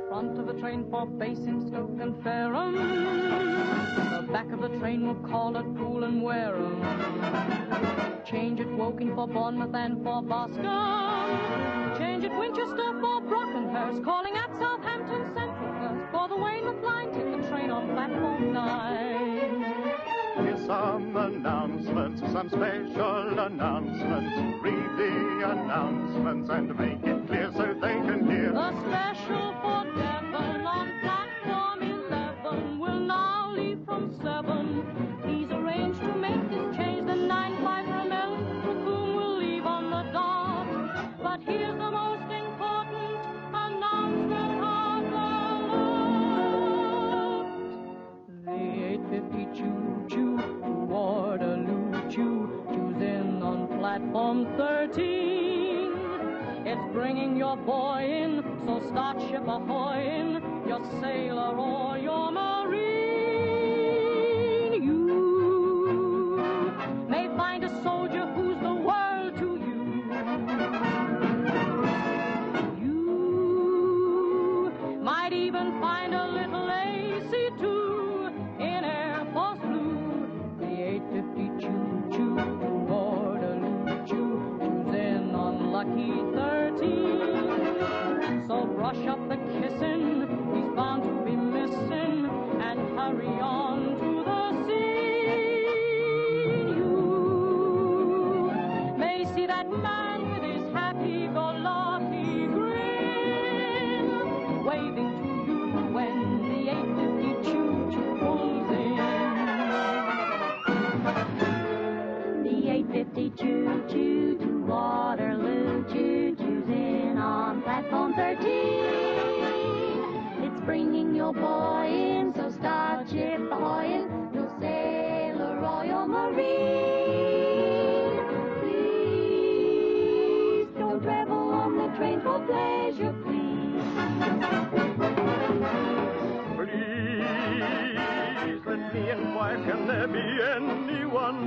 front of the train for Basingstoke and Fareham. The back of the train will call at Poole and Wareham. Change at Woking for Bournemouth and for Boscombe. Change at Winchester for Brockenhurst. Calling at Southampton Central first for the Weymouth line. Take the train on platform 9. Here's some announcements, some special announcements. Read the announcements and make it clear so they can hear. The special for Devon on platform 11 will now leave from 7. He's arranged to make this change. The 9-5 from Eltham will leave on the dot. But here's the most important announcement of the lot. The 8:50 choo-choo to Waterloo choo-choo's in on platform 13. It's bringing your boy in, so start ship ahoy-in, your sailor or your marine. You may find a soldier who's the world to you. You might even find a little AC-2 in Air Force Blue. The 8:50 choo-choo to Waterloo choo-choo's in on lucky 13. So brush up the kissin', he's bound to be missing, and hurry on to the scene. You may see that man with his happy-go-lucky grin, waving to you when the 8:50 choo-choo pulls in. The 8:50 choo-choo to Waterloo choo-choo's in on platform 13. It's bringing your boy in, so start ship ahoy-in, your sailor or your marine. Please don't travel on the train for pleasure, please. Please let me inquire, can there be anyone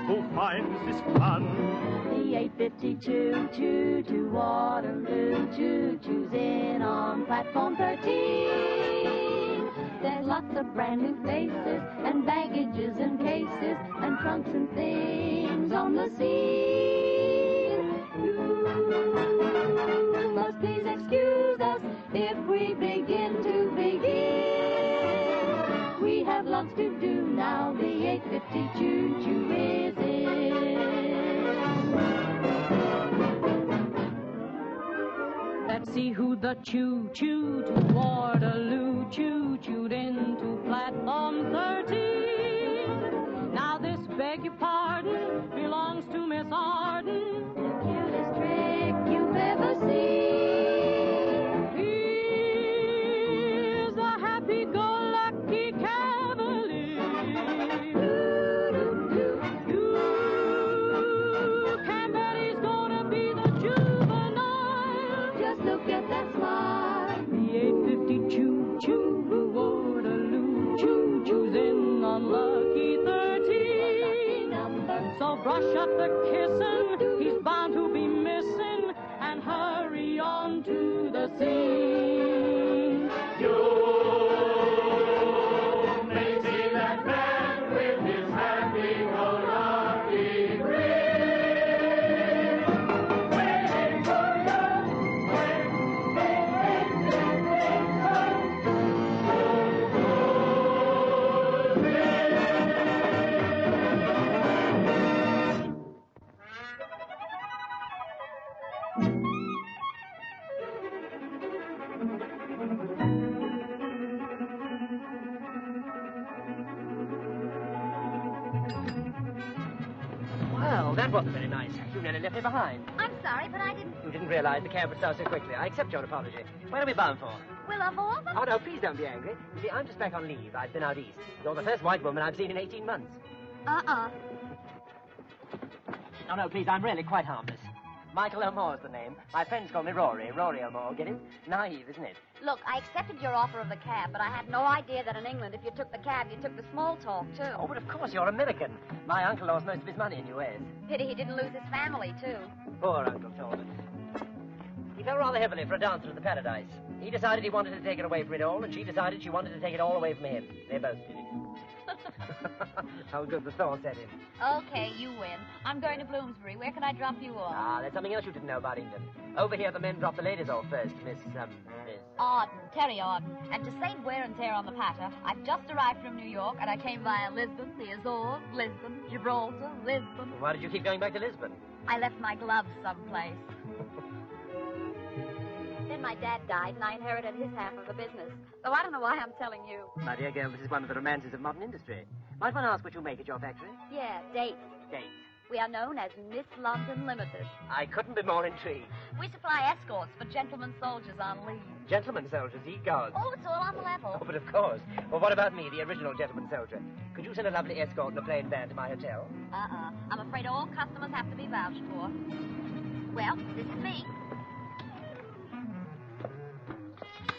who finds this fun? The 8:50 choo-choo to Waterloo choo-choo's in on platform 13. There's lots of brand new faces and baggages and cases and trunks and things on the scene. You must please excuse us if we begin to begin. We have lots to do now, the 8:50 choo-choo is in. Let's see who the choo-choo to Waterloo choo-chooed into platform 13. Now this, beg your pardon, belongs to Miss Arden. The cutest trick you've ever seen. He's a happy-go-lucky cavalier. You can bet he's gonna be the juvenile. Just look at that smile. The 8:50 choo-choo to Waterloo choo-choo's in on lucky 13. So brush up the kissin', he's bound to be missing, and hurry on to the scene. You may see that man with his happy-go-lucky grin, waiting for you when they Well, that wasn't very nice. You nearly left me behind. I'm sorry, but I didn't... You didn't realize the cab would start so quickly. I accept your apology. Where are we bound for? Will of all them? Oh, no, please don't be angry. You see, I'm just back on leave. I've been out east. You're the first white woman I've seen in 18 months. Oh, no, please, I'm really quite harmless. Michael Elmore's the name. My friends call me Rory. Rory Elmore, get it? Naive, isn't it? Look, I accepted your offer of the cab, but I had no idea that in England, if you took the cab, you took the small talk, too. Oh, but of course, you're American. My uncle lost most of his money in U.S. Pity he didn't lose his family, too. Poor Uncle Talbot. He fell rather heavily for a dancer at the Paradise. He decided he wanted to take it away from it all, and she decided she wanted to take it all away from him. They both did it. How good the thaw set in. Okay, you win. I'm going to Bloomsbury. Where can I drop you off? Ah, there's something else you didn't know about England. Over here, the men drop the ladies off first, Miss... Arden, Terry Arden. And to save wear and tear on the patter, I've just arrived from New York, and I came via Lisbon, the Azores, Lisbon, Gibraltar, Lisbon. Why did you keep going back to Lisbon? I left my gloves someplace. Then my dad died, and I inherited his half of the business. So I don't know why I'm telling you. My dear girl, this is one of the romances of modern industry. Might one ask what you make at your factory? Yeah, dates. Dates. We are known as Miss London Limited. I couldn't be more intrigued. We supply escorts for gentlemen soldiers on leave. Gentlemen soldiers, ye gods. Oh, it's all on the level. Oh, but of course. Well, what about me, the original gentleman soldier? Could you send a lovely escort and a plain band to my hotel? I'm afraid all customers have to be vouched for. Well, this is me.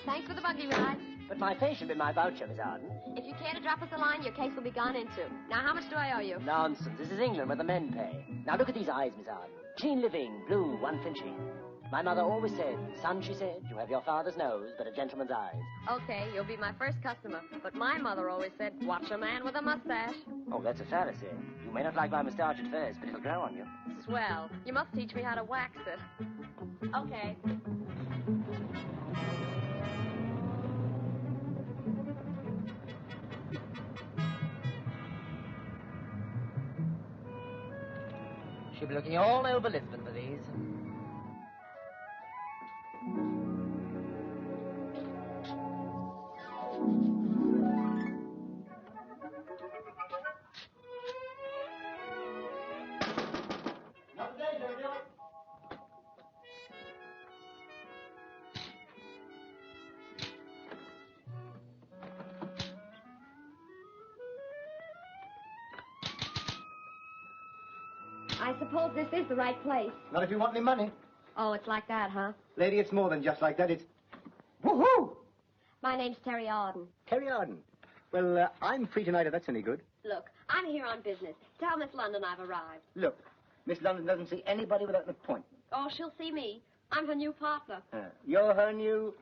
Thanks for the buggy ride. But my face should be my voucher, Miss Arden. If you care to drop us a line, your case will be gone into. Now, how much do I owe you? Nonsense. This is England where the men pay. Now, look at these eyes, Miss Arden. Clean living, blue, unflinching. My mother always said, son, she said, you have your father's nose, but a gentleman's eyes. Okay, you'll be my first customer. But my mother always said, watch a man with a mustache. Oh, that's a fallacy. You may not like my moustache at first, but it'll grow on you. Swell. You must teach me how to wax it. Okay. She'll be looking all over Lisbon for these. I suppose this is the right place. Not if you want any money. Oh, it's like that, huh? Lady, it's more than just like that. It's... Woohoo! My name's Terry Arden. Terry Arden. Well, I'm free tonight if that's any good. Look, I'm here on business. Tell Miss London I've arrived. Look, Miss London doesn't see anybody without an appointment. Oh, she'll see me. I'm her new partner. You're her new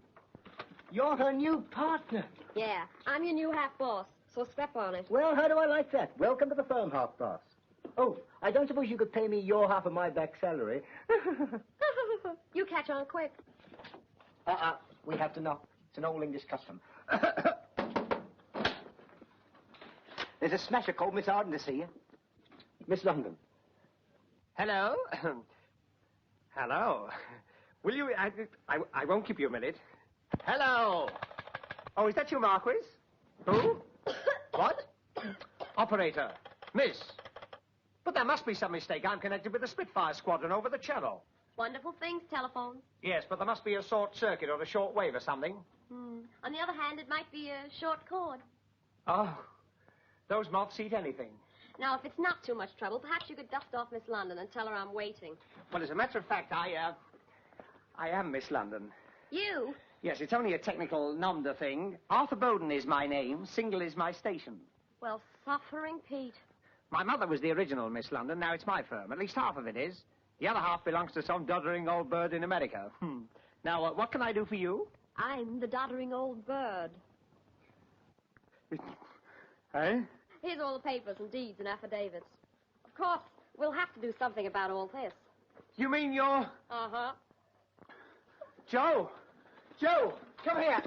partner. Yeah, I'm your new half boss, so step on it. Well, how do I like that? Welcome to the firm, half boss. Oh, I don't suppose you could pay me your half of my back salary. You catch on quick. We have to knock. It's an old English custom. There's a smasher called Miss Arden to see you. Miss London. Hello? Hello? Will you... I won't keep you a minute. Hello? Oh, is that you, Marquis? Who? What? Operator. Miss. But there must be some mistake. I'm connected with the Spitfire Squadron over the Channel. Wonderful things, telephones. Yes, but there must be a short circuit or a short wave or something. On the other hand, it might be a short cord. Oh, those moths eat anything. Now, if it's not too much trouble, perhaps you could dust off Miss London and tell her I'm waiting. Well, as a matter of fact, I am Miss London. You? Yes, it's only a technical nom de thing. Arthur Bowman is my name. Single is my station. Well, suffering Pete. My mother was the original Miss London. Now it's my firm. At least half of it is. The other half belongs to some doddering old bird in America. Now, what can I do for you? I'm the doddering old bird. Eh? Here's all the papers and deeds and affidavits. Of course, we'll have to do something about all this. You mean you're... Uh-huh. Joe! Joe, come here.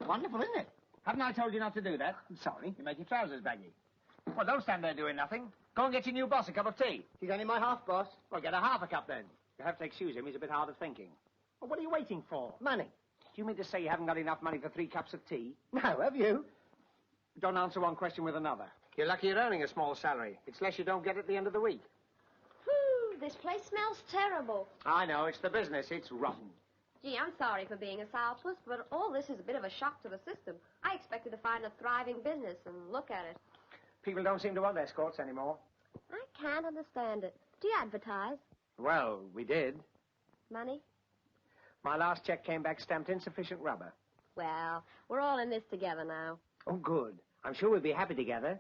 Wonderful, isn't it? Haven't I told you not to do that? I'm sorry. You make your trousers baggy. Well, don't stand there doing nothing. Go and get your new boss a cup of tea. He's only my half boss. Well, get a half a cup then. You have to excuse him. He's a bit hard of thinking. Well, what are you waiting for? Money. Do you mean to say you haven't got enough money for 3 cups of tea? No, have you? Don't answer one question with another. You're lucky you're earning a small salary. It's less you don't get at the end of the week. This place smells terrible. I know. It's the business. It's rotten. Gee, I'm sorry for being a sourpuss, but all this is a bit of a shock to the system. I expected to find a thriving business, and look at it. People don't seem to want escorts anymore. I can't understand it. Do you advertise? Well, we did. Money? My last check came back stamped insufficient rubber. Well, we're all in this together now. Oh, good. I'm sure we'll be happy together.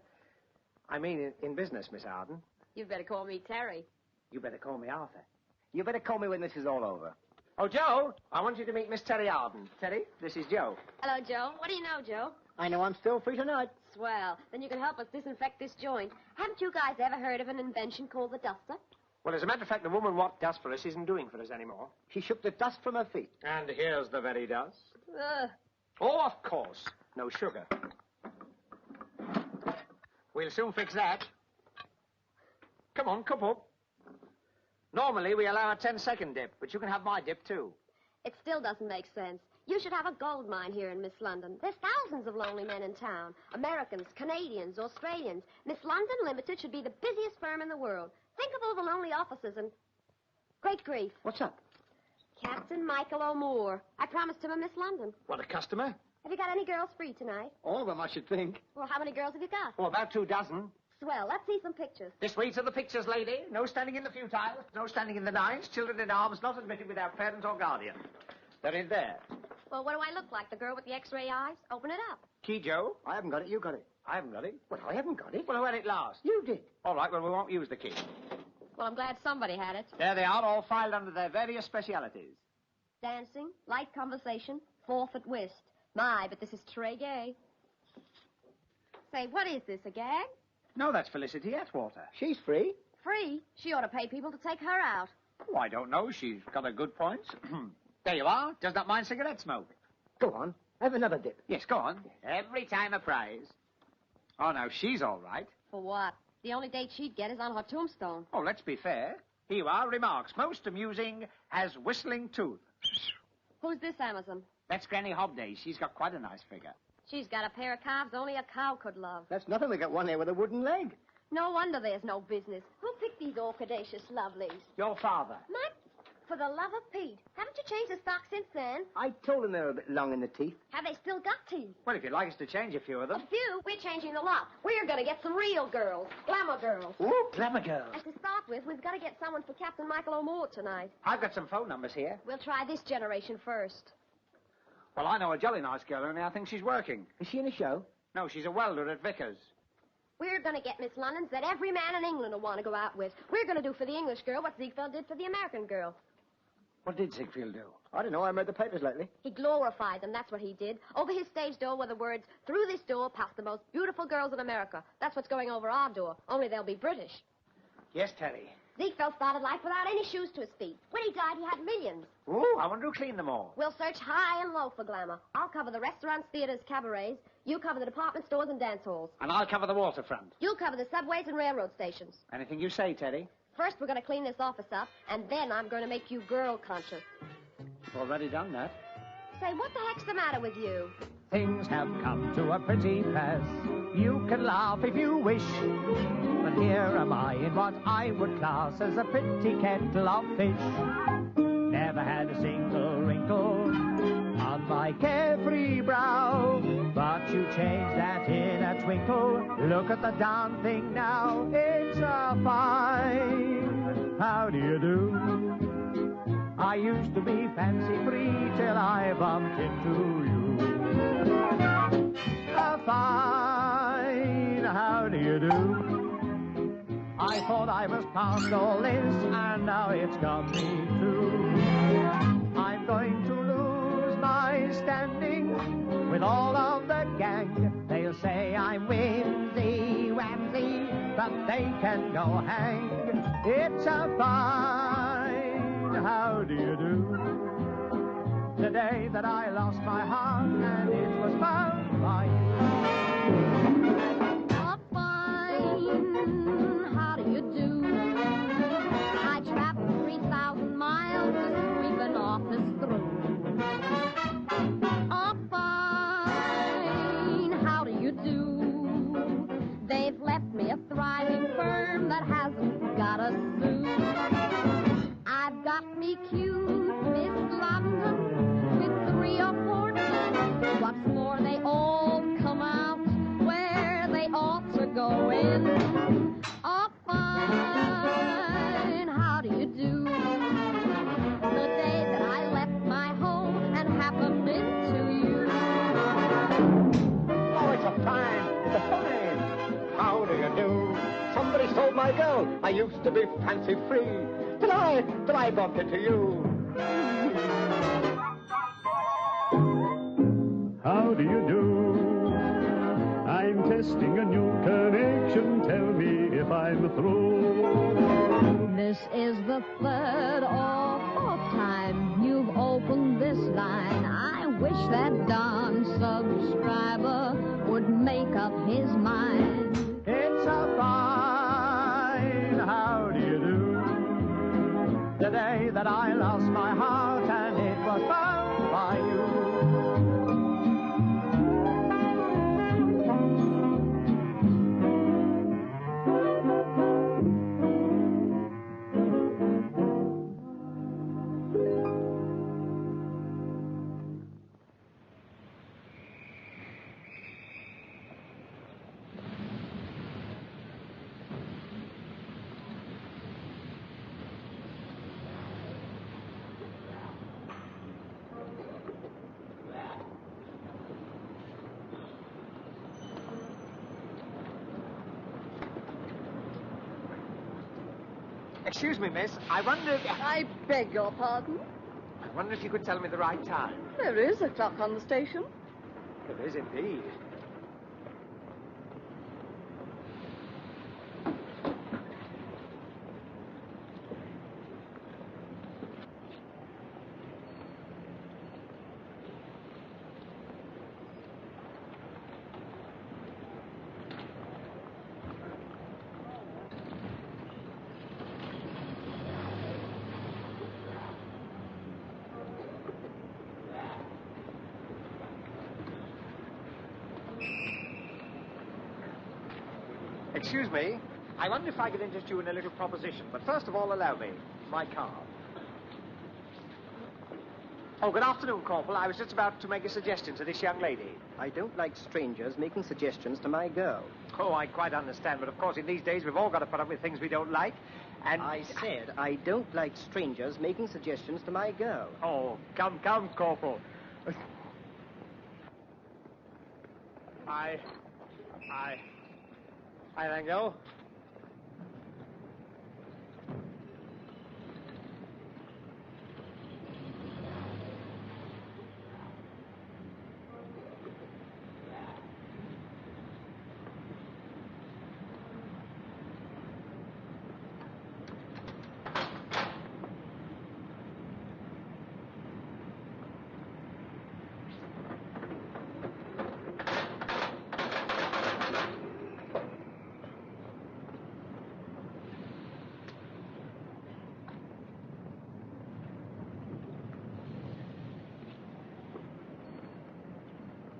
I mean, in business, Miss Arden. You'd better call me Terry. You better call me Arthur. You better call me when this is all over. Oh, Joe, I want you to meet Miss Terry Arden. Terry, this is Joe. Hello, Joe. What do you know, Joe? I know I'm still free tonight. Swell. Then you can help us disinfect this joint. Haven't you guys ever heard of an invention called the duster? Well, as a matter of fact, the woman what does for us isn't doing for us anymore. She shook the dust from her feet. And here's the very dust. Ugh. Oh, of course. No sugar. We'll soon fix that. Come on, cup up. Normally, we allow a 10-second dip, but you can have my dip, too. It still doesn't make sense. You should have a gold mine here in Miss London. There's thousands of lonely men in town. Americans, Canadians, Australians. Miss London Limited should be the busiest firm in the world. Think of all the lonely officers and... Great grief. What's up? Captain Michael O'Moore. I promised him a Miss London. What, a customer? Have you got any girls free tonight? All of them, I should think. Well, how many girls have you got? Oh, about 2 dozen. Swell. Let's see some pictures. This way to the pictures, lady. No standing in the futile. No standing in the nines. Children in arms not admitted without parent or guardian. They're in there. Well, what do I look like? The girl with the X-ray eyes? Open it up. Key, Joe? I haven't got it. You got it. I haven't got it. Well, I haven't got it. Well, who had it last? You did. All right, well, we won't use the key. Well, I'm glad somebody had it. There they are, all filed under their various specialities. Dancing, light conversation, fourth at whist. My, but this is très gay. Say, what is this, a gag? No, that's Felicity Atwater. She's free. Free? She ought to pay people to take her out. Oh, I don't know. She's got a good point. There you are. Does not mind cigarette smoke. Go on. Have another dip. Yes, go on. Every time a prize. Oh, now, she's all right. For what? The only date she'd get is on her tombstone. Oh, let's be fair. Here you are. Remarks. Most amusing. Has whistling tooth. Who's this Amazon? That's Granny Hobday. She's got quite a nice figure. She's got a pair of calves only a cow could love. That's nothing. We got one here with a wooden leg. No wonder there's no business. Who picked these orchidaceous lovelies? Your father. Matt, for the love of Pete, haven't you changed the stock since then? I told them they were a bit long in the teeth. Have they still got teeth? Well, if you'd like us to change a few of A them. few? We're changing the lot. We're going to get some real girls. Glamour girls. Ooh, glamour girls. And to start with, we've got to get someone for Captain Michael O'Moore tonight. I've got some phone numbers here. We'll try this generation first. Well, I know a jolly nice girl, only I think she's working. Is she in a show? No, she's a welder at Vickers. We're going to get Miss Londons that every man in England will want to go out with. We're going to do for the English girl what Ziegfeld did for the American girl. What did Ziegfeld do? I don't know. I read the papers lately. He glorified them, that's what he did. Over his stage door were the words, "Through this door pass the most beautiful girls in America." That's what's going over our door, only they'll be British. Yes, Terry. Ziegfeld started life without any shoes to his feet. When he died, he had millions. Ooh, I wonder who cleaned them all. We'll search high and low for glamour. I'll cover the restaurants, theaters, cabarets. You cover the department stores and dance halls. And I'll cover the waterfront. You'll cover the subways and railroad stations. Anything you say, Terry. First, we're going to clean this office up, and then I'm going to make you girl conscious. Already done that. Say, what the heck's the matter with you? Things have come to a pretty pass. You can laugh if you wish, but here am I in what I would class as a pretty kettle of fish. Never had a single wrinkle on my carefree brow, but you changed that in a twinkle. Look at the darn thing now. It's a fine. How do you do? I used to be fancy-free till I bumped into you. A fine, how do you do? I thought I was past all this, and now it's got me too. I'm going to lose my standing with all of the gang. They'll say I'm whimsy-wamsy, but they can go hang. It's a fine, how do you do? The day that I lost my heart and it was found by you. A fine, how do you do? I traveled 3,000 miles to sweep an office through. A fine, how do you do? They've left me a thriving firm that hasn't got a sou. I've got me cute Miss London with 3 or 4 teeth. What's more, they all come out where they ought to go in. Oh, fine, how do you do? The day that I left my home and happened into you. Oh, it's a fine. It's a fine. How do you do? Somebody stole my girl. I used to be fancy-free till I bumped into you. How do you do? I'm testing a new connection. Tell me if I'm through. This is the third or fourth time you've opened this line. I wish that darn subscriber would make up his mind. It's a fine, how do you do? The day that I lost my heart and it was found by you. Excuse me, miss. I wondered beg your pardon? if you could tell me the right time. There is a clock on the station. There is indeed. Excuse me. I wonder if I could interest you in a little proposition. But first of all, allow me. My card. Oh, good afternoon, Corporal. I was just about to make a suggestion to this young lady. I don't like strangers making suggestions to my girl. Oh, I quite understand. But, of course, in these days, we've all got to put up with things we don't like. And I said I don't like strangers making suggestions to my girl. Oh, come, Corporal. I thank you.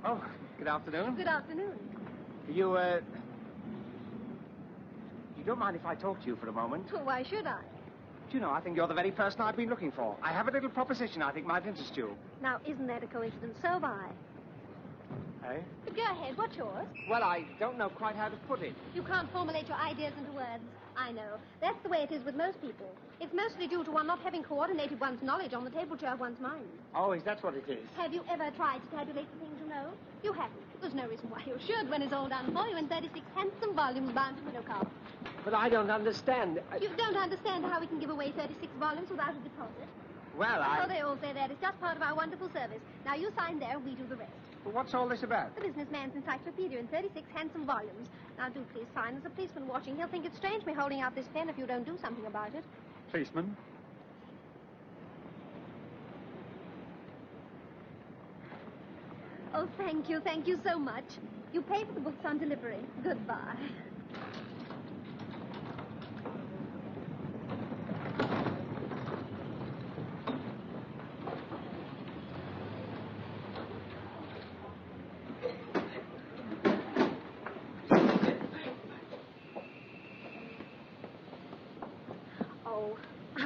Oh, good afternoon. Good afternoon. You don't mind if I talk to you for a moment? Well, why should I? Do you know, I think you're the very person I've been looking for. I have a little proposition I think might interest you. Now, isn't that a coincidence? So have I. Eh? But go ahead. What's yours? Well, I don't know quite how to put it. You can't formulate your ideas into words. I know. That's the way it is with most people. It's mostly due to one not having coordinated one's knowledge on the tabletop of one's mind. Oh, is that what it is? Have you ever tried to tabulate the things you know? You haven't. There's no reason why you should when it's all done for you in 36 handsome volumes bound to window cards. But I don't understand. You don't understand how we can give away 36 volumes without a deposit? Well, Oh, they all say that. It's just part of our wonderful service. Now, you sign there and we do the rest. But what's all this about? The businessman's encyclopedia in 36 handsome volumes. Now, do please sign. There's a policeman watching. He'll think it's strange me holding out this pen if you don't do something about it. Policeman? Oh, thank you. Thank you so much. You pay for the books on delivery. Goodbye.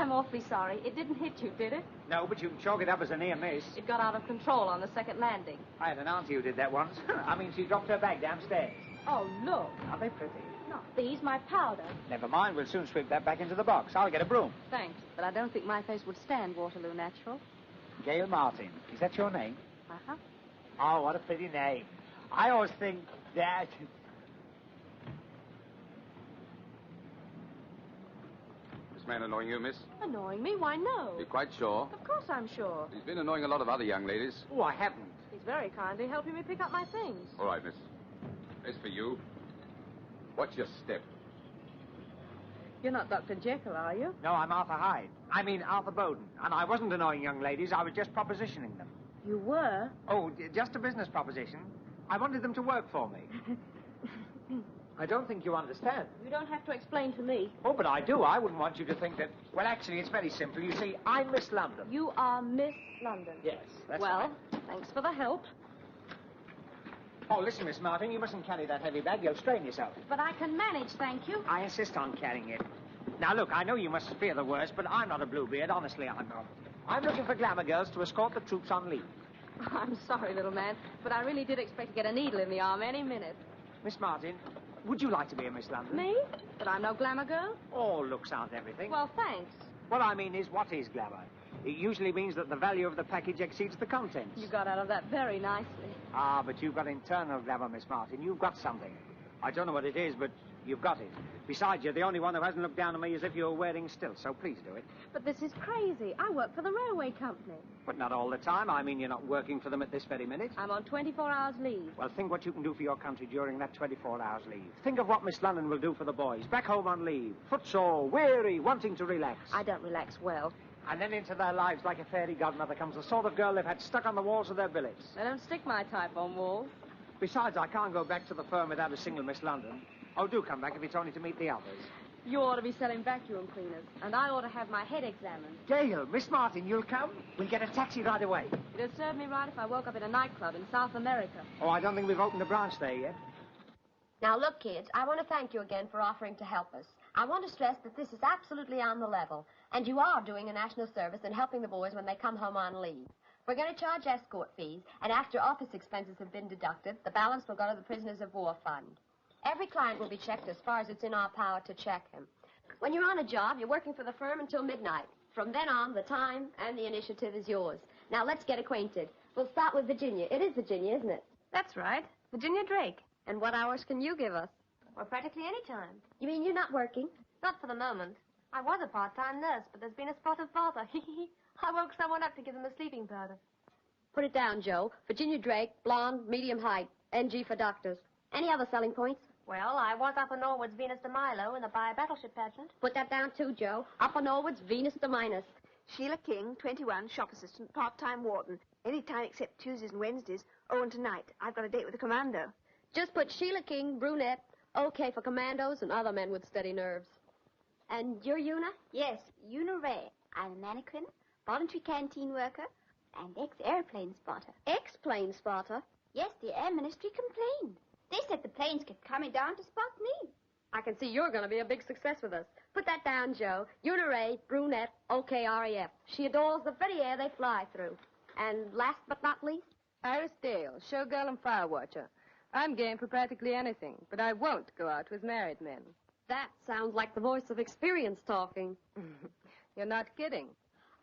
I'm awfully sorry. It didn't hit you, did it? No, but you can chalk it up as a near miss. It got out of control on the second landing. I had an auntie who did that once. I mean, she dropped her bag downstairs. Oh, look. Aren't they pretty? Not these, my powder. Never mind, we'll soon sweep that back into the box. I'll get a broom. Thanks, but I don't think my face would stand Waterloo Natural. Gail Martin. Is that your name? Uh-huh. Oh, what a pretty name. I always think that... man annoying you, miss? Annoying me? Why, no. You're quite sure? Of course I'm sure. He's been annoying a lot of other young ladies. Oh, I haven't. He's very kindly helping me pick up my things. All right, miss. As for you, what's your step? You're not Dr. Jekyll, are you? No, I'm Arthur Hyde. I mean Arthur Bowman. And I wasn't annoying young ladies. I was just propositioning them. You were? Oh, just a business proposition. I wanted them to work for me. I don't think you understand. You don't have to explain to me. Oh, but I do. I wouldn't want you to think that... Well, actually, it's very simple. You see, I'm Miss London. You are Miss London. Yes, that's well, right. Thanks for the help. Oh, listen, Miss Martin, you mustn't carry that heavy bag. You'll strain yourself. But I can manage, thank you. I insist on carrying it. Now, look, I know you must fear the worst, but I'm not a Bluebeard. Honestly, I'm not. I'm looking for glamour girls to escort the troops on leave. I'm sorry, little man, but I really did expect to get a needle in the arm any minute. Miss Martin, would you like to be a Miss London? Me? But I'm no glamour girl? Oh, looks aren't everything. Well, thanks. What I mean is, what is glamour? It usually means that the value of the package exceeds the contents. You got out of that very nicely. Ah, but you've got internal glamour, Miss Martin. You've got something. I don't know what it is, but you've got it. Besides, you're the only one who hasn't looked down on me as if you were wearing stilts, so please do it. But this is crazy. I work for the railway company. But not all the time. I mean, you're not working for them at this very minute. I'm on 24 hours leave. Well, think what you can do for your country during that 24 hours leave. Think of what Miss London will do for the boys, back home on leave, footsore, weary, wanting to relax. I don't relax well. And then into their lives like a fairy godmother comes the sort of girl they've had stuck on the walls of their billets. I don't stick my type on walls. Besides, I can't go back to the firm without a single Miss London. Oh, do come back if it's only to meet the others. You ought to be selling vacuum cleaners, and I ought to have my head examined. Gail, Miss Martin, you'll come? We'll get a taxi right away. It'd serve me right if I woke up in a nightclub in South America. Oh, I don't think we've opened a branch there yet. Now, look, kids, I want to thank you again for offering to help us. I want to stress that this is absolutely on the level, and you are doing a national service and helping the boys when they come home on leave. We're going to charge escort fees, and after office expenses have been deducted, the balance will go to the Prisoners of War Fund. Every client will be checked as far as it's in our power to check him. When you're on a job, you're working for the firm until midnight. From then on, the time and the initiative is yours. Now, let's get acquainted. We'll start with Virginia. It is Virginia, isn't it? That's right. Virginia Drake. And what hours can you give us? Well, practically any time. You mean you're not working? Not for the moment. I was a part-time nurse, but there's been a spot of falter. I woke someone up to give them a sleeping powder. Put it down, Joe. Virginia Drake, blonde, medium height. NG for doctors. Any other selling points? Well, I was Upper Norwood's Venus de Milo in the Battleship pageant. Put that down, too, Joe. Upper Norwood's Venus de Minos. Sheila King, 21, shop assistant, part-time warden. Any time except Tuesdays and Wednesdays. Oh, and tonight, I've got a date with a commando. Just put Sheila King, brunette, okay for commandos and other men with steady nerves. And you're Una? Yes, Una Ray. I'm a mannequin, voluntary canteen worker, and ex-airplane spotter. Ex-plane spotter? Yes, the Air Ministry complained. They said the planes kept coming down to spot me. I can see you're going to be a big success with us. Put that down, Joe. Una Ray, brunette, okay, RAF. She adores the very air they fly through. And last but not least? Iris Dale, showgirl and fire watcher. I'm game for practically anything, but I won't go out with married men. That sounds like the voice of experience talking. You're not kidding.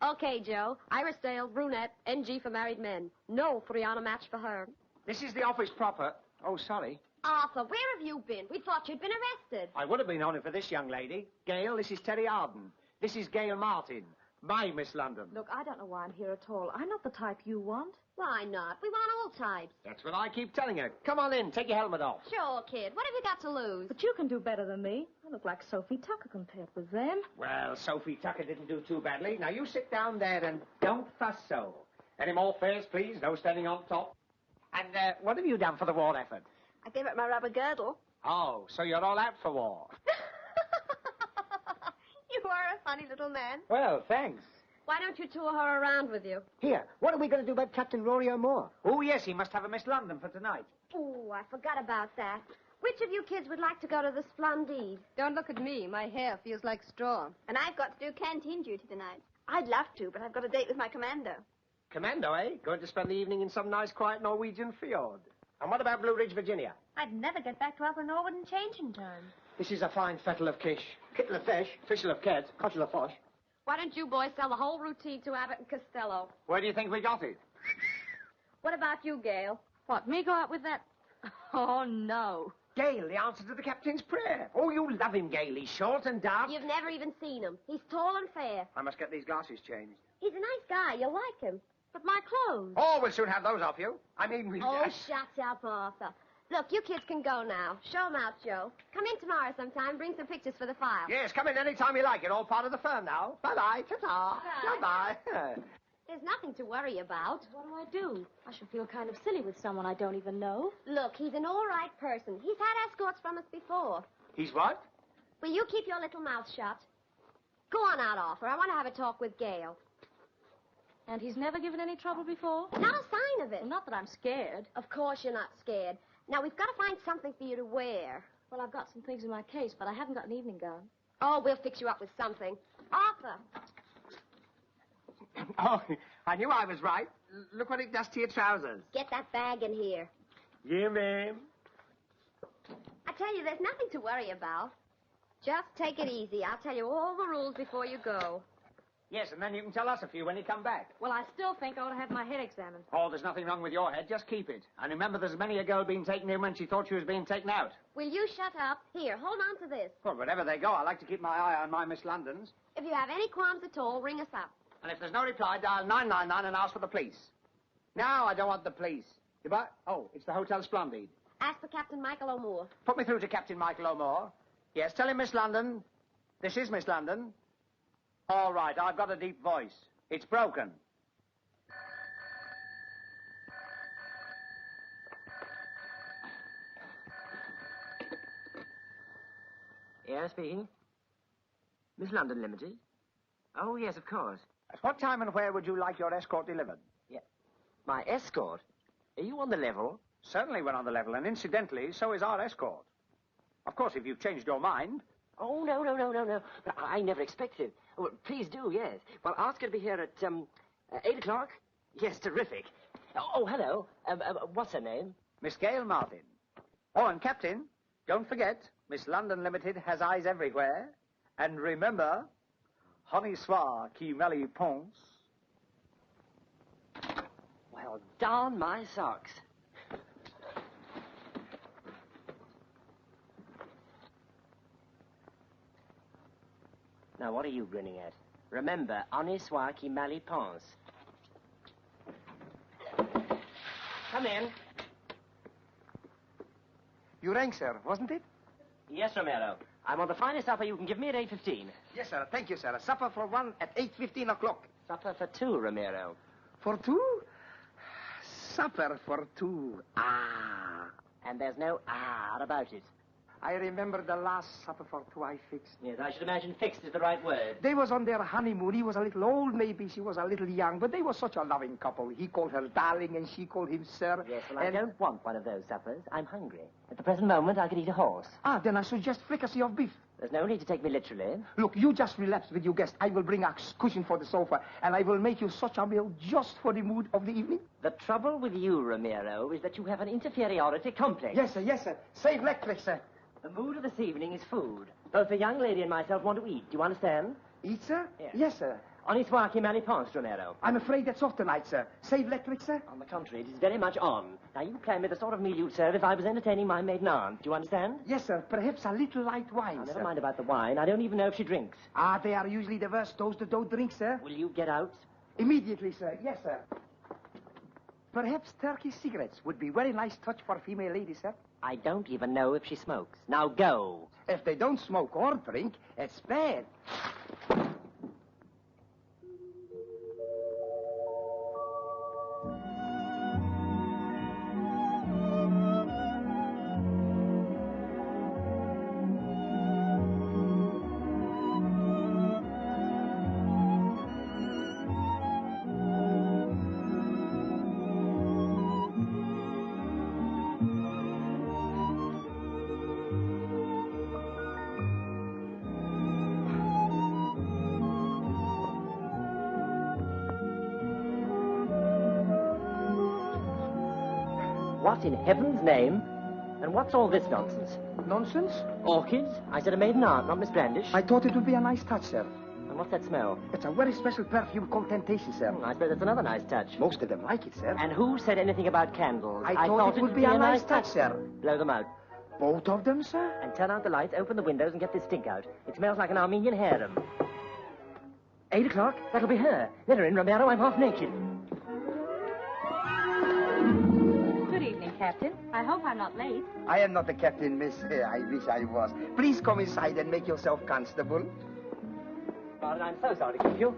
Okay, Joe. Iris Dale, brunette, NG for married men. No Friana match for her. This is the office proper. Oh, sorry. Arthur, where have you been? We thought you'd been arrested. I would have been only for this young lady. Gail, this is Terry Arden. This is Gail Martin. My Miss London. Look, I don't know why I'm here at all. I'm not the type you want. Why not? We want all types. That's what I keep telling her. Come on in. Take your helmet off. Sure, kid. What have you got to lose? But you can do better than me. I look like Sophie Tucker compared with them. Well, Sophie Tucker didn't do too badly. Now, you sit down there and don't fuss so. Any more fares, please? No standing on top. And what have you done for the war effort? I gave up my rubber girdle. Oh, so you're all out for war. You are a funny little man. Well, thanks. Why don't you tour her around with you? Here, what are we going to do about Captain Rory O'More? Oh, yes, he must have a Miss London for tonight. Oh, I forgot about that. Which of you kids would like to go to the Splendide? Don't look at me. My hair feels like straw. And I've got to do canteen duty tonight. I'd love to, but I've got a date with my commando. Commando, eh? Going to spend the evening in some nice, quiet Norwegian fjord. And what about Blue Ridge, Virginia? I'd never get back to Upper Norwood in changing time. This is a fine fettle of kish. Kittle of fish, Fishel of cat. cottle of fish. Why don't you boys sell the whole routine to Abbott and Costello? Where do you think we got it? What about you, Gail? What, me go out with that Oh, no. Gail, the answer to the captain's prayer. Oh, you love him, Gail. He's short and dark. You've never even seen him. He's tall and fair. I must get these glasses changed. He's a nice guy. You'll like him. But my clothes. Oh, we'll soon have those off you. I mean, Oh, shut up, Arthur. Look, you kids can go now. Show 'em out, Joe. Come in tomorrow sometime. Bring some pictures for the file. Yes, come in any time you like. You're all part of the firm now. Bye-bye. Ta-ta. Bye-bye. There's nothing to worry about. What do? I should feel kind of silly with someone I don't even know. Look, he's an all right person. He's had escorts from us before. He's what? Will you keep your little mouth shut? Go on out, Arthur. I want to have a talk with Gail. And he's never given any trouble before? Not a sign of it. Well, not that I'm scared. Of course you're not scared. Now, we've got to find something for you to wear. Well, I've got some things in my case, but I haven't got an evening gown. Oh, we'll fix you up with something. Arthur. Oh, I knew I was right. Look what it does to your trousers. Get that bag in here. Yeah, ma'am. I tell you, there's nothing to worry about. Just take it easy. I'll tell you all the rules before you go. Yes, and then you can tell us a few when you come back. Well, I still think I ought to have my head examined. Oh, there's nothing wrong with your head. Just keep it. And remember, there's many a girl being taken in when she thought she was being taken out. Will you shut up? Here, hold on to this. Well, wherever they go, I like to keep my eye on my Miss Londons. If you have any qualms at all, ring us up. And if there's no reply, dial 999 and ask for the police. No, I don't want the police. Goodbye. Oh, it's the Hotel Splendid. Ask for Captain Michael O'Moore. Put me through to Captain Michael O'Moore. Yes, tell him Miss London. This is Miss London. All right, I've got a deep voice. It's broken. Yeah, speaking. Miss London Limited? Oh, yes, of course. At what time and where would you like your escort delivered? Yeah. My escort? Are you on the level? Certainly we're on the level, and incidentally, so is our escort. Of course, if you've changed your mind. Oh, no. But I never expected. Oh, please do, yes. Well, ask her to be here at, 8 o'clock? Yes, terrific. Oh, hello. What's her name? Miss Gail Martin. Oh, and Captain, don't forget, Miss London Limited has eyes everywhere. And remember, honey soir qui mêle ponce. Well, darn my socks. Now, what are you grinning at? Remember, honnête soir qui mal y pense. Come in. You rang, sir, wasn't it? Yes, Romero. I want the finest supper you can give me at 8:15. Yes, sir. Thank you, sir. A supper for one at 8:15 o'clock. Supper for two, Romero. For two? Supper for two. Ah. And there's no ah about it. I remember the last supper for two I fixed. Yes, I should imagine fixed is the right word. They was on their honeymoon. He was a little old, maybe. She was a little young. But they were such a loving couple. He called her darling, and she called him sir. Yes, well, I don't want one of those suppers. I'm hungry. At the present moment, I could eat a horse. Ah, then I suggest fricassee of beef. There's no need to take me literally. Look, you just relapse with your guest. I will bring a cushion for the sofa, and I will make you such a meal just for the mood of the evening. The trouble with you, Romero, is that you have an inferiority complex. Yes, sir, yes, sir. Save electric, sir. The mood of this evening is food. Both the young lady and myself want to eat. Do you understand? Eat, sir? Yes. Yes, sir. Honnête soir qui mal y pense, Romero. I'm afraid that's off tonight, sir. Save electric, sir? On the contrary, it is very much on. Now, you plan me the sort of meal you'd serve if I was entertaining my maiden aunt. Do you understand? Yes, sir. Perhaps a little light wine, Now, sir. never mind about the wine. I don't even know if she drinks. Ah, they are usually the worst. Those that don't drink, sir. Will you get out? Immediately, sir. Yes, sir. Perhaps Turkey cigarettes would be very nice touch for a female lady, sir. I don't even know if she smokes. Now, go. If they don't smoke or drink, it's bad. What in heaven's name? And what's all this nonsense? Nonsense? Orchids? I said a maiden aunt, not Miss Brandish. I thought it would be a nice touch, sir. And what's that smell? It's a very special perfume called Temptation, sir. I suppose that's another nice touch. Most of them like it, sir. And who said anything about candles? I thought it would be a nice touch, sir. Blow them out. Both of them, sir? And turn out the lights, open the windows, and get this stink out. It smells like an Armenian harem. 8 o'clock? That'll be her. Let her in, Romero. I'm half naked. Good evening, Captain. I hope I'm not late. I am not the captain, miss. I wish I was. Please come inside and make yourself comfortable. Arden, I'm so sorry to keep you.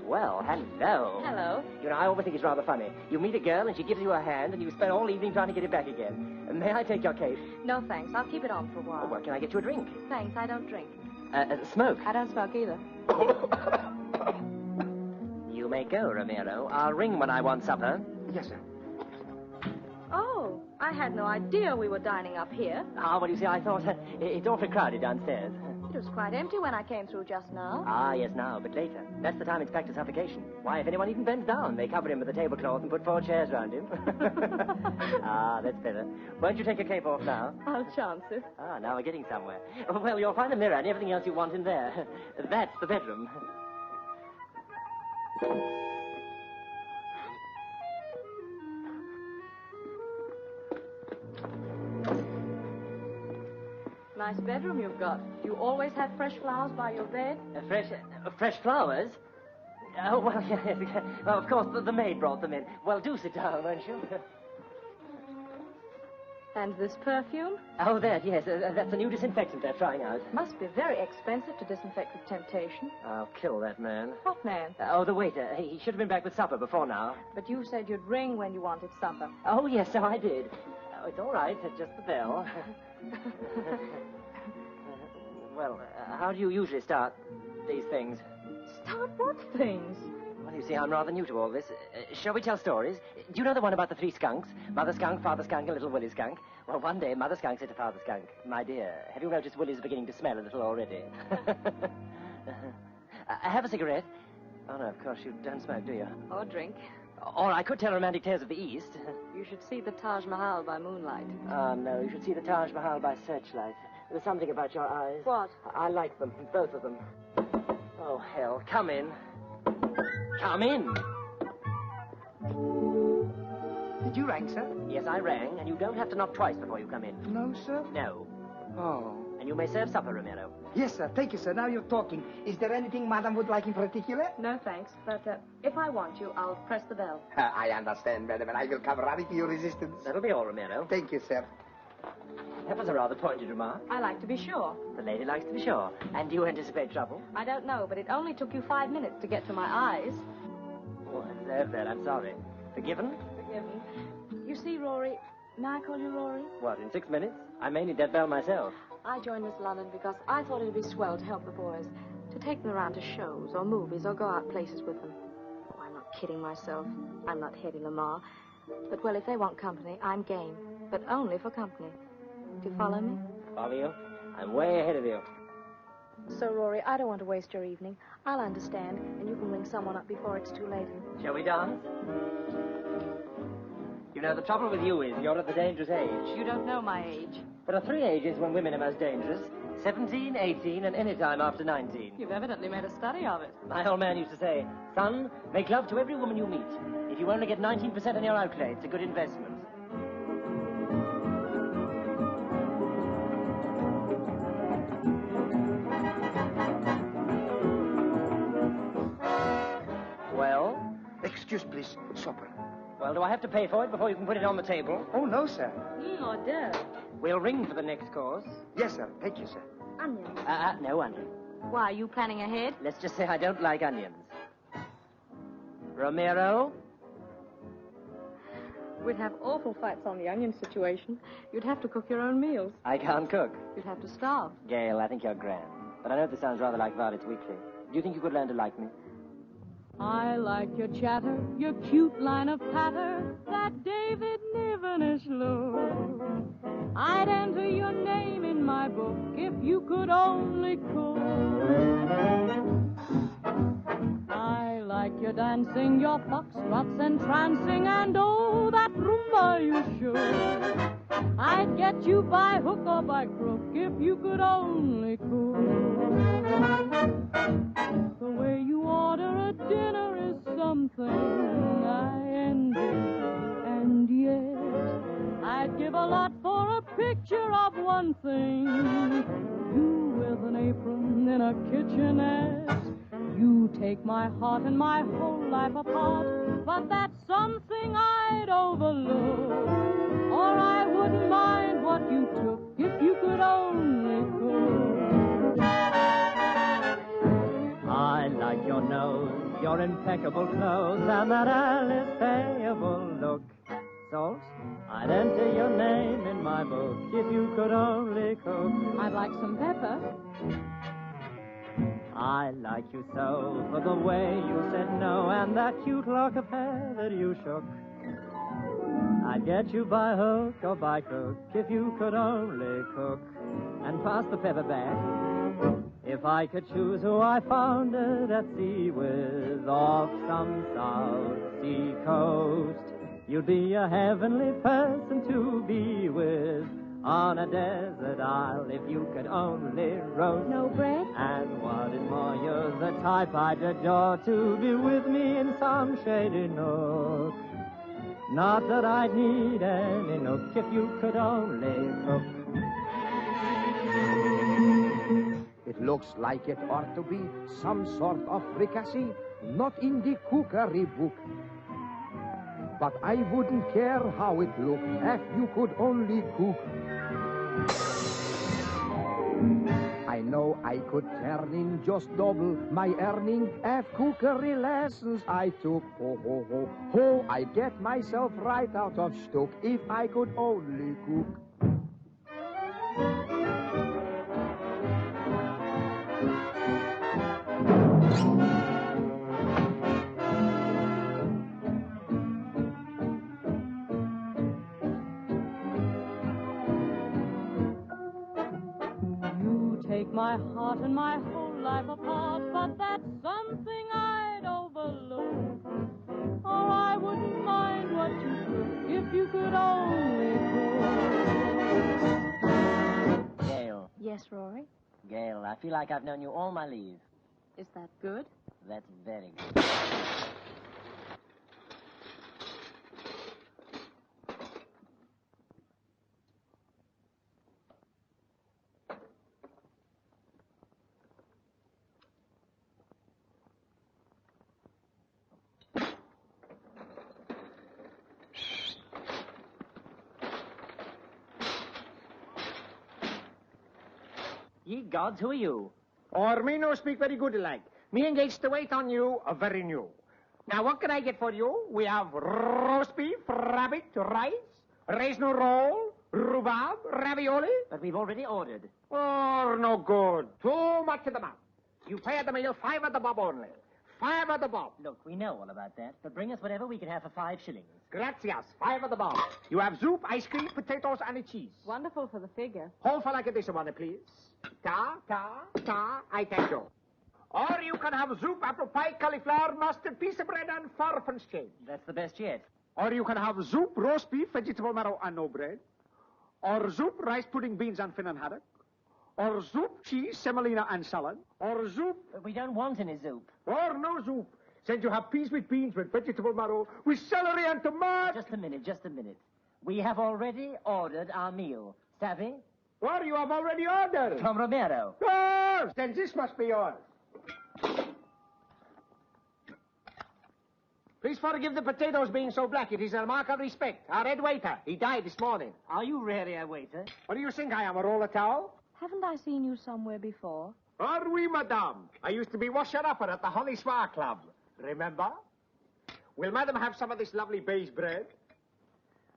Well, hello. Hello. You know, I always think it's rather funny. You meet a girl and she gives you a hand and you spend all evening trying to get it back again. May I take your case? No, thanks. I'll keep it on for a while. Oh, well, can I get you a drink? Thanks, I don't drink. Smoke? I don't smoke either. You may go, Romero. I'll ring when I want supper. Yes, sir. Oh, I had no idea we were dining up here. Ah, well, you see, I thought it's awfully crowded downstairs. It was quite empty when I came through just now. Ah, yes, now, but later. That's the time it's back to suffocation. Why, if anyone even bends down, they cover him with a tablecloth and put 4 chairs round him. Ah, that's better. Won't you take your cape off now? I'll chance it. Ah, now we're getting somewhere. Well, you'll find a mirror and everything else you want in there. That's the bedroom. Nice bedroom you've got. Do you always have fresh flowers by your bed? Fresh flowers? Oh, well, yes. Well, of course, the maid brought them in. Well, do sit down, won't you? And this perfume? Oh, that, yes. That's a new disinfectant they're trying out. Must be very expensive to disinfect with temptation. I'll kill that man. What man? Oh, the waiter. He should have been back with supper before now. But you said you'd ring when you wanted supper. Oh, yes, so I did. Oh, it's all right. It's just the bell. Well, how do you usually start these things? Start what things? Well, you see, I'm rather new to all this. Shall we tell stories? Do you know the one about the 3 skunks? Mother skunk, father skunk, and little Willie skunk? Well, one day, Mother skunk said to Father skunk, "My dear, have you noticed Willie's beginning to smell a little already?" Have a cigarette? Oh, no, of course, you don't smoke, do you? Or drink. Or I could tell romantic tales of the East. You should see the Taj Mahal by moonlight. Oh, no, you should see the Taj Mahal by searchlight. There's something about your eyes. What? I like them, both of them. Oh, hell, come in. Come in. Did you ring, sir? Yes, I rang, and you don't have to knock twice before you come in. No, sir? No. Oh. And you may serve supper, Romero. Yes, sir. Thank you, sir. Now you're talking. Is there anything Madam would like in particular? No, thanks. But if I want you, I'll press the bell. I understand, madam, and I will come running to your resistance. That'll be all, Romero. Thank you, sir. That was a rather pointed remark. I like to be sure. The lady likes to be sure. And do you anticipate trouble? I don't know, but it only took you 5 minutes to get to my eyes. Oh, I deserve that. I'm sorry. Forgiven? Forgiven. You see, Rory, may I call you Rory? What, in 6 minutes? I may need that bell myself. I joined Miss London because I thought it'd be swell to help the boys, to take them around to shows or movies or go out places with them. Oh, I'm not kidding myself. I'm not Hedy Lamarr. But, well, if they want company, I'm game. But only for company. Do you follow me? Follow you? I'm way ahead of you. So, Rory, I don't want to waste your evening. I'll understand, and you can ring someone up before it's too late. Shall we dance? You know, the trouble with you is you're at the dangerous age. You don't know my age. There are 3 ages when women are most dangerous. 17, 18, and any time after 19. You've evidently made a study of it. My old man used to say, "Son, make love to every woman you meet. If you only get 19% on your outlay, it's a good investment." Well? Excuse, please. Supper. Well, do I have to pay for it before you can put it on the table? Oh, no, sir. Hors d'oeuvre. We'll ring for the next course. Yes, sir. Thank you, sir. Onions. No onions. Why, are you planning ahead? Let's just say I don't like onions. Romero? We'd have awful fights on the onion situation. You'd have to cook your own meals. I can't cook. You'd have to starve. Gail, I think you're grand. But I know this sounds rather like Violet's Weekly. Do you think you could learn to like me? I like your chatter, your cute line of patter, that David Niven-ish look. I'd enter your name in my book if you could only cook. I like your dancing, your foxtrots and trancing, and oh, that rumba you should. I'd get you by hook or by crook if you could only cook. The way you order a dinner is something I envy, and yet I'd give a lot for a picture of one thing. You with an apron in a kitchenette. You take my heart and my whole life apart, but that's something I'd overlook. Or I wouldn't mind what you took if you could only cook. I like your nose, your impeccable clothes, and that Alice payable look. Salt, I'd enter your name in my book if you could only cook. I'd like some pepper. I like you so for the way you said no and that cute lock of hair that you shook. I'd get you by hook or by crook if you could only cook. And pass the pepper back. If I could choose who I founded at sea with off some South Sea coast, you'd be a heavenly person to be with on a desert isle if you could only roast. No bread? And what is more, you're the type I'd adore to be with me in some shady nook. Not that I'd need any nook if you could only cook. It looks like it ought to be some sort of fricassee, not in the cookery book. But I wouldn't care how it looked if you could only cook. I know I could turn in just double my earning if cookery lessons I took. Ho, ho, ho, ho, I'd get myself right out of stock if I could only cook. My heart and my whole life apart, but that's something I'd overlook. Or I wouldn't mind what you cook if you could only cook. Gail. Yes, Rory? Gail, I feel like I've known you all my life. Is that good? That's very good. Ye gods, who are you? Or me no speak very good like. Me engaged to wait on you, very new. Now, what can I get for you? We have roast beef, rabbit, rice, raisin roll, rhubarb, ravioli. But we've already ordered. Oh, no good. Too much of the mouth. You pay at the meal 5 at the bob only. 5 at the bob. Look, we know all about that, but bring us whatever we can have for 5 shillings. Gracias. 5 at the bob. You have soup, ice cream, potatoes, and a cheese. Wonderful for the figure. Hold for like a dish of money, please. Ta, I thank you. Or you can have soup, apple pie, cauliflower, mustard, piece of bread, and fourpence change. That's the best yet. Or you can have soup, roast beef, vegetable marrow, and no bread. Or soup, rice pudding, beans, and finnan haddock. Or soup, cheese, semolina, and salad. Or soup... But we don't want any soup. Or no soup. Since you have peas with beans, with vegetable marrow, with celery and tomato... Just a minute. We have already ordered our meal. Savvy? Or you have already ordered. From Romero. Oh, then this must be yours. Please forgive the potatoes being so black. It is a mark of respect. Our head waiter, he died this morning. Are you really a waiter? What do you think I am, a roller towel? Haven't I seen you somewhere before? Oh, oui, madame. I used to be washer-upper at the Honey Swar Club. Remember? Will madam have some of this lovely beige bread?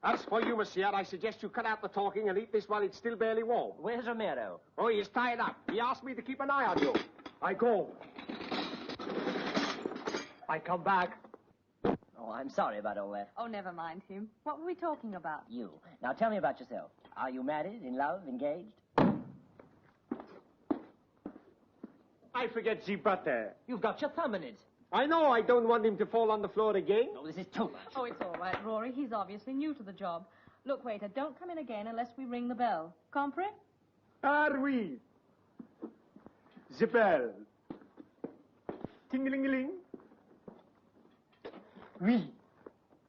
As for you, monsieur, I suggest you cut out the talking and eat this while it's still barely warm. Where's Romero? Oh, he is tied up. He asked me to keep an eye on you. I go. I come back. Oh, I'm sorry about all that. Oh, never mind him. What were we talking about? You. Now tell me about yourself. Are you married, in love, engaged? I forget the butter. You've got your thumb in it. I know I don't want him to fall on the floor again. Oh, this is too much. Oh, it's all right, Rory. He's obviously new to the job. Look, waiter, don't come in again unless we ring the bell. Compre? Ah, oui. The bell. Ting-a-ling-a-ling. Oui.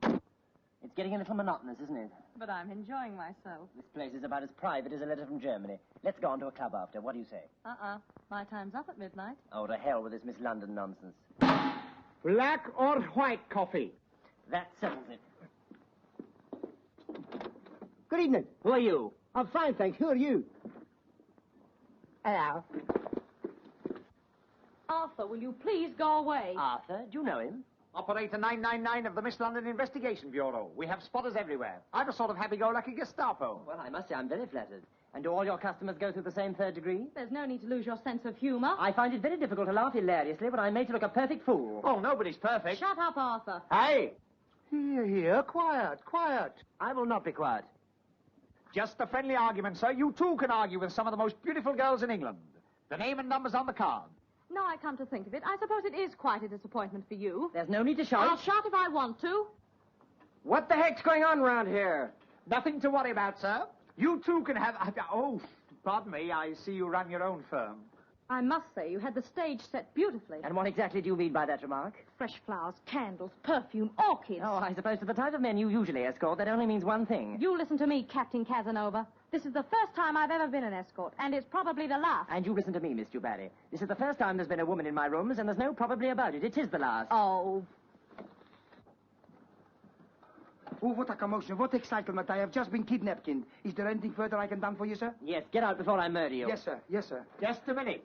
It's getting a little monotonous, isn't it? But I'm enjoying myself. This place is about as private as a letter from Germany. Let's go on to a club after. What do you say? My time's up at midnight. Oh, to hell with this Miss London nonsense. Black or white coffee? That settles it. Good evening. Who are you? I'm fine, thanks. Who are you? Hello. Arthur, will you please go away? Arthur? Do you know him? Operator 999 of the Miss London Investigation Bureau. We have spotters everywhere. I'm a sort of happy-go-lucky Gestapo. Well, I must say I'm very flattered. And do all your customers go through the same third degree? There's no need to lose your sense of humor. I find it very difficult to laugh hilariously when I'm made to look a perfect fool. Oh, nobody's perfect. Shut up, Arthur. Hey! Here, quiet, quiet. I will not be quiet. Just a friendly argument, sir. You too can argue with some of the most beautiful girls in England. The name and number's on the card. Now I come to think of it, I suppose it is quite a disappointment for you. There's no need to shout. I'll shout if I want to. What the heck's going on round here? Nothing to worry about, sir. You too can have... Oh, pardon me. I see you run your own firm. I must say, you had the stage set beautifully. And what exactly do you mean by that remark? Fresh flowers, candles, perfume, orchids. Oh, I suppose to the type of men you usually escort, that only means one thing. You listen to me, Captain Casanova. This is the first time I've ever been an escort, and it's probably the last. And you listen to me, Miss Dubarry. This is the first time there's been a woman in my rooms, and there's no probably about it. It is the last. Oh. Oh, what a commotion, what excitement. I have just been kidnapped. Is there anything further I can do for you, sir? Yes, get out before I murder you. Yes, sir. Yes, sir. Just a minute.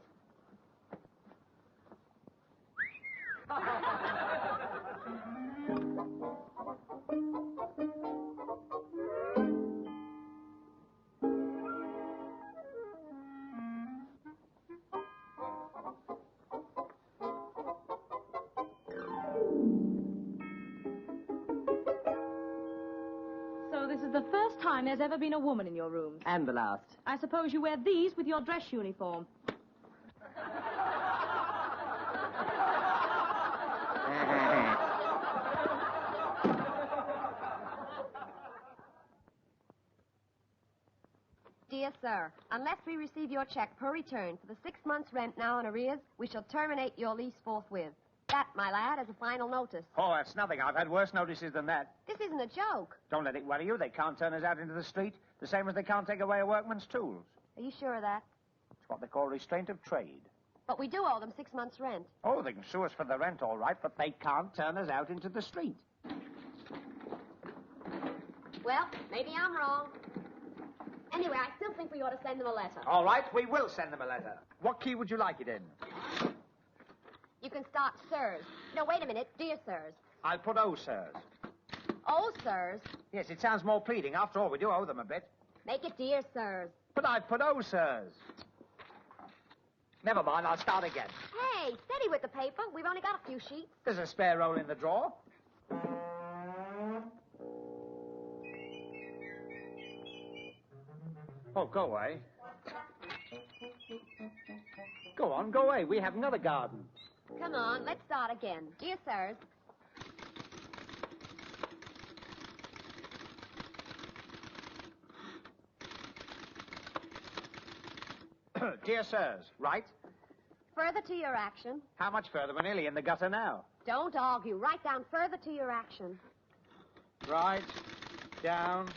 So this is the first time there's ever been a woman in your rooms. And the last. I suppose you wear these with your dress uniform. Dear sir, unless we receive your check per return for the 6 months' rent now in arrears, we shall terminate your lease forthwith. That, my lad, is a final notice. Oh, that's nothing. I've had worse notices than that. This isn't a joke. Don't let it worry you. They can't turn us out into the street, the same as they can't take away a workman's tools. Are you sure of that? It's what they call restraint of trade. But we do owe them 6 months' rent. Oh, they can sue us for the rent, all right, but they can't turn us out into the street. Well, maybe I'm wrong. Anyway, I still think we ought to send them a letter. All right, we will send them a letter. What key would you like it in? You can start sirs. No, wait a minute. Dear sirs. I'll put O, sirs. Oh, sirs. Yes, it sounds more pleading. After all, we do owe them a bit. Make it dear sirs. But I've put O, sirs. Never mind, I'll start again. Hey, steady with the paper. We've only got a few sheets. There's a spare roll in the drawer. Oh, go away. Go on, go away. We have another garden. Come on, let's start again. Dear sirs. Dear sirs, right? Further to your action. How much further? We're nearly in the gutter now. Don't argue. Write down further to your action. Right, down,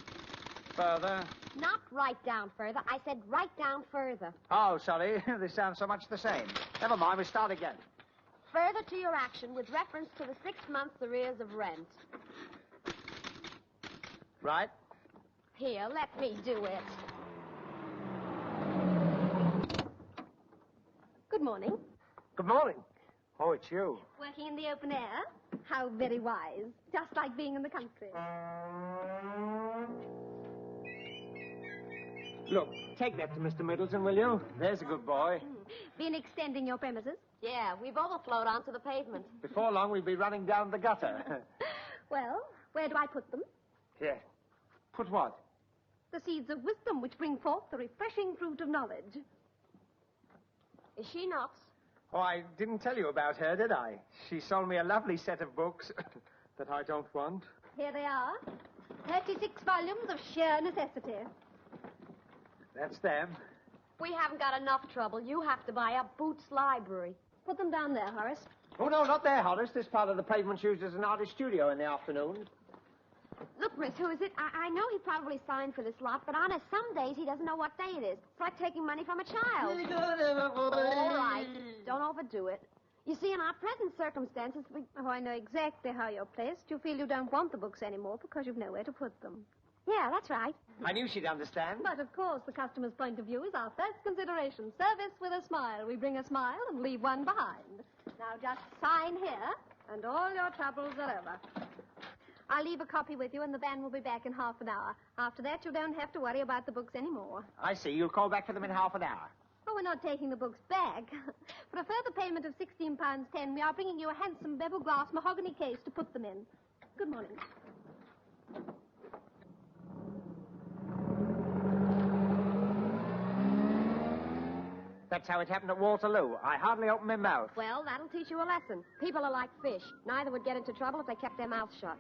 further. Not write down further. I said write down further. Oh, sorry. They sound so much the same. Never mind, we start again. Further to your action with reference to the 6 months' arrears of rent. Right. Here, let me do it. Good morning. Good morning. Oh, it's you. Working in the open air? How very wise. Just like being in the country. Look, take that to Mr. Middleton, will you? There's a good boy. Been extending your premises? Yeah, we've overflowed onto the pavement. Before long, we'll be running down the gutter. Well, where do I put them? Here. Put what? The seeds of wisdom which bring forth the refreshing fruit of knowledge. Is she nuts? Oh, I didn't tell you about her, did I? She sold me a lovely set of books that I don't want. Here they are. 36 volumes of sheer necessity. That's them. We haven't got enough trouble. You have to buy a Boots library. Put them down there, Horace. Oh, no, not there, Horace. This part of the pavement's used as an artist studio in the afternoon. Look, miss, who is it? I know he probably signed for this lot, but honest, some days he doesn't know what day it is. It's like taking money from a child. All right. Don't overdo it. You see, in our present circumstances, we... Oh, I know exactly how you're placed. You feel you don't want the books anymore because you've nowhere to put them. Yeah, that's right. I knew she'd understand. But, of course, the customer's point of view is our first consideration. Service with a smile. We bring a smile and leave one behind. Now, just sign here, and all your troubles are over. I'll leave a copy with you, and the van will be back in half an hour. After that, you don't have to worry about the books anymore. I see. You'll call back for them in half an hour. Oh, we're not taking the books back. For a further payment of £16.10, we are bringing you a handsome bevel glass mahogany case to put them in. Good morning. That's how it happened at Waterloo. I hardly opened my mouth. Well, that'll teach you a lesson. People are like fish. Neither would get into trouble if they kept their mouths shut.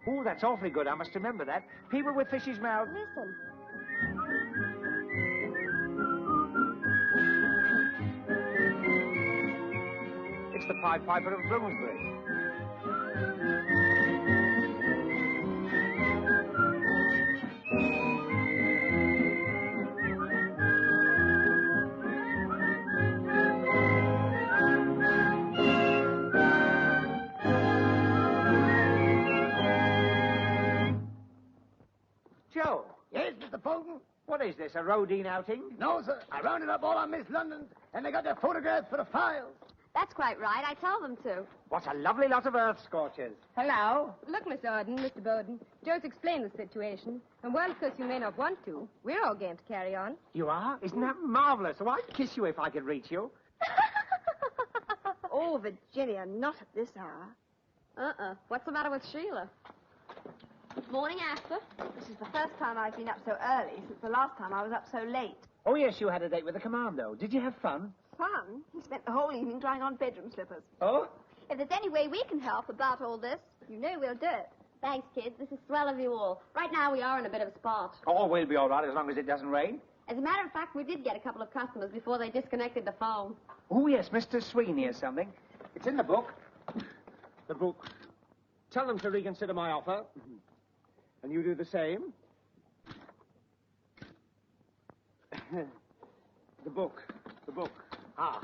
Oh, that's awfully good. I must remember that. People with fishes' mouths. Listen. It's the Pied Piper of Bloomsbury. Joe. Yes, Mr. Fulton? What is this, a Rodine outing? No, sir. I rounded up all our Miss Londons, and they got their photographs for the files. That's quite right. I tell them to. What a lovely lot of earth scorchers. Hello. Look, Miss Arden, Mr. Bowden. Joe's explained the situation. And while, of course, you may not want to, we're all game to carry on. You are? Isn't that marvelous? Oh, I'd kiss you if I could reach you. Oh, Virginia, not at this hour. What's the matter with Sheila? Morning, Arthur. This is the first time I've been up so early since the last time I was up so late. Oh, yes, you had a date with the commando. Did you have fun? Fun? He spent the whole evening trying on bedroom slippers. Oh? If there's any way we can help about all this, you know we'll do it. Thanks, kids. This is swell of you all. Right now, we are in a bit of a spot. Oh, we'll be all right as long as it doesn't rain. As a matter of fact, we did get a couple of customers before they disconnected the phone. Oh, yes, Mr. Sweeney or something. It's in the book. The book. Tell them to reconsider my offer. And you do the same. The book. The book. Ah.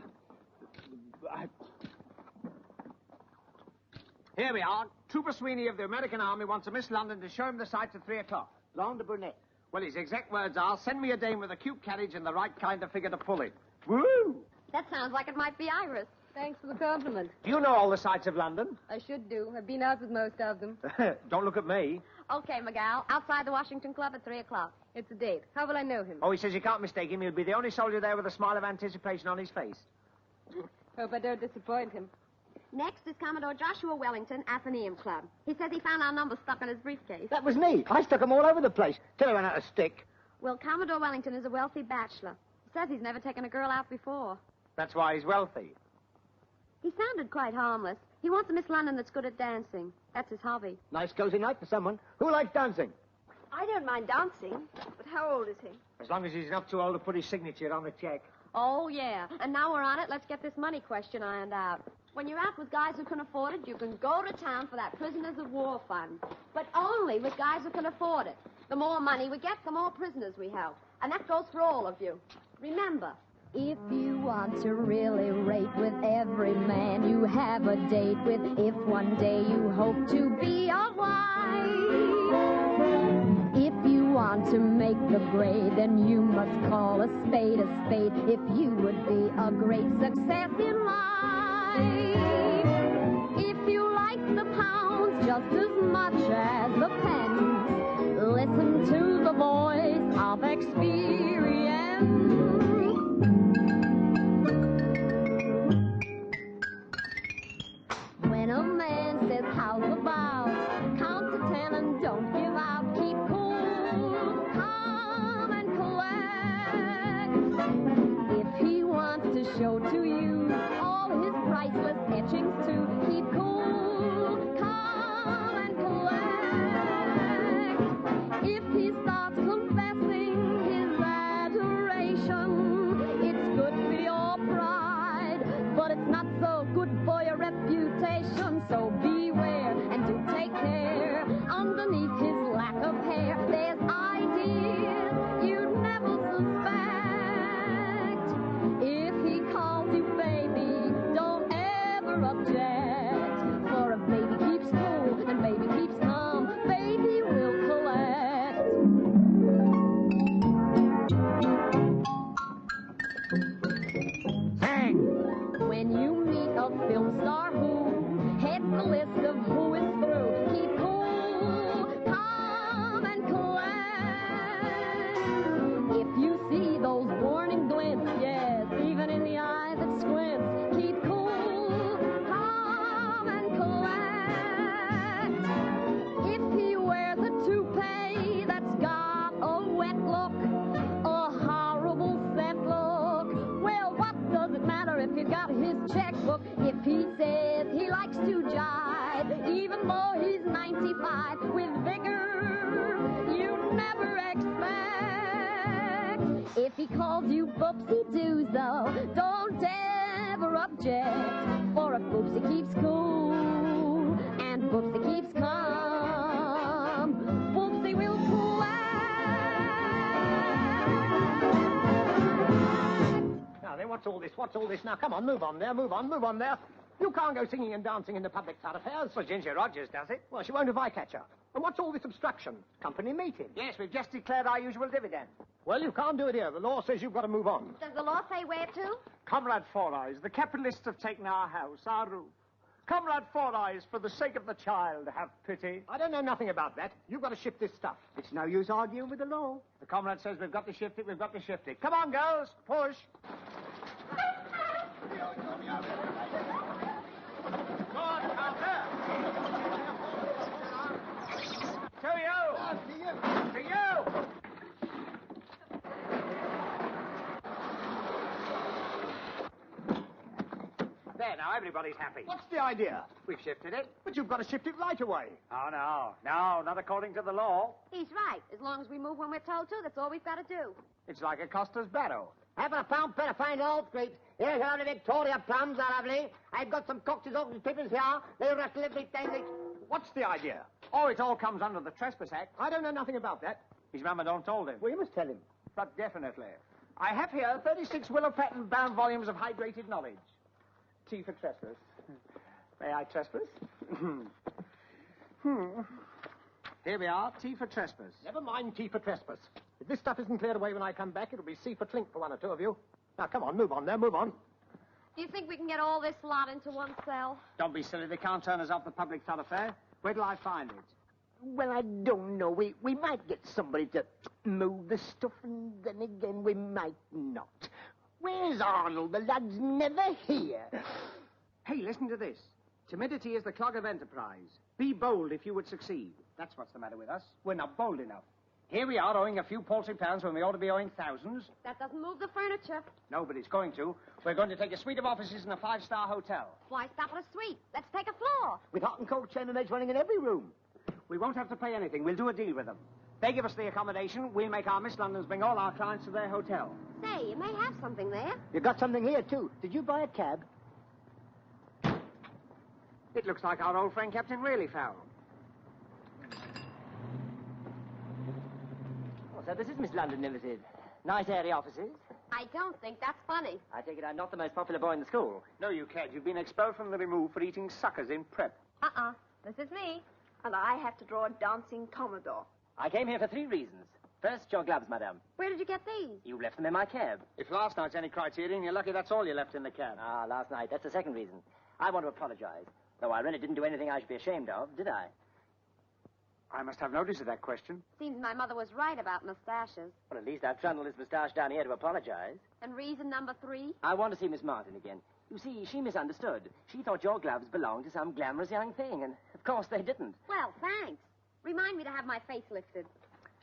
Here we are. Trooper Sweeney of the American Army wants a Miss London to show him the sights at 3 o'clock. Blonde or brunette? Well, his exact words are, send me a dame with a cute carriage and the right kind of figure to pull it. Woo! That sounds like it might be Iris. Thanks for the compliment. Do you know all the sights of London? I should do. I've been out with most of them. Don't look at me. Okay, McGowl. Outside the Washington Club at 3 o'clock. It's a date. How will I know him? Oh, he says you can't mistake him. He'll be the only soldier there with a smile of anticipation on his face. Hope I don't disappoint him. Next is Commodore Joshua Wellington, Athenaeum Club. He says he found our number stuck in his briefcase. That was me. I stuck them all over the place till I ran out of stick. Well, Commodore Wellington is a wealthy bachelor. He says he's never taken a girl out before. That's why he's wealthy. He sounded quite harmless. He wants a Miss London that's good at dancing. That's his hobby. Nice cozy night for someone. Who likes dancing? I don't mind dancing, but how old is he? As long as he's not too old to put his signature on a check. Oh, yeah. And now we're on it, let's get this money question ironed out. When you're out with guys who can afford it, you can go to town for that prisoners of war fund. But only with guys who can afford it. The more money we get, the more prisoners we help. And that goes for all of you. Remember, if you want to really rate with every man you have a date with, if one day you hope to be a wife, if you want to make the grade, then you must call a spade a spade. If you would be a great success in life, if you like the pounds just as much as the pence, listen to the voice of experience. When a man says, how's about, count to 10 and don't give out. Keep cool, calm and collect. If he wants to show to you all his priceless etchings too, keep cool, calm and collect. If he calls you boopsie-doos, though, don't ever object. For if boopsie keeps cool and boopsie keeps calm, boopsie will Now then, what's all this? What's all this? Now, come on, move on there, move on there. You can't go singing and dancing in the public thoroughfares. Well, Ginger Rogers does it. Well, she won't if I catch her. And what's all this obstruction? Company meeting. Yes, we've just declared our usual dividend. Well, you can't do it here. The law says you've got to move on. Does the law say where to? Comrade Four Eyes, the capitalists have taken our house, our roof. Comrade Four Eyes, for the sake of the child, have pity. I don't know nothing about that. You've got to shift this stuff. It's no use arguing with the law. The comrade says we've got to shift it, we've got to shift it. Come on, girls, push. To you! To you! There, now, everybody's happy. What's the idea? We've shifted it. But you've got to shift it right away. Oh, no, not according to the law. He's right. As long as we move when we're told to, that's all we've got to do. It's like a Costa's barrow. Have a pound better find old grapes. Here's our Victoria plums, are lovely. I've got some cocktails off the pippins here. They rattle every time they... What's the idea? Oh, it all comes under the Trespass Act. I don't know nothing about that. His mamma don't told him. Well, you must tell him. But definitely. I have here 36 willow pattern bound volumes of hydrated knowledge. Tea for trespass. May I trespass? Here we are, tea for trespass. Never mind tea for trespass. If this stuff isn't cleared away when I come back, it'll be C for clink for one or two of you. Now, come on, move on there, move on. Do you think we can get all this lot into one cell? Don't be silly. They can't turn us off the public thoroughfare. Where till I find it? Well, I don't know. We might get somebody to move the stuff, and then again we might not. Where's Arnold? The lad's never here. Hey, listen to this. Timidity is the clog of enterprise. Be bold if you would succeed. That's what's the matter with us. We're not bold enough. Here we are owing a few paltry pounds when we ought to be owing thousands. That doesn't move the furniture. No, but it's going to. We're going to take a suite of offices in a 5-star hotel. Why stop at a suite? Let's take a floor. With hot and cold chambermaids running in every room. We won't have to pay anything. We'll do a deal with them. They give us the accommodation. We'll make our Miss Londons bring all our clients to their hotel. Say, you may have something there. You got something here, too. Did you buy a cab? It looks like our old friend Captain Really Foul. Oh, so this is Miss London Limited. Nice airy offices. I don't think that's funny. I take it I'm not the most popular boy in the school. No, you can't. You've been expelled from the remove for eating suckers in prep. This is me. And I have to draw a dancing Commodore. I came here for 3 reasons. First, your gloves, madame. Where did you get these? You left them in my cab. If last night's any criterion, you're lucky that's all you left in the cab. Ah, last night. That's the second reason. I want to apologize. Though I really didn't do anything I should be ashamed of, did I? I must have notice of that question. Seems my mother was right about mustaches. Well, at least I've trundled this moustache down here to apologize. And reason number 3? I want to see Miss Martin again. You see, she misunderstood. She thought your gloves belonged to some glamorous young thing, and of course they didn't. Well, thanks. Remind me to have my face lifted.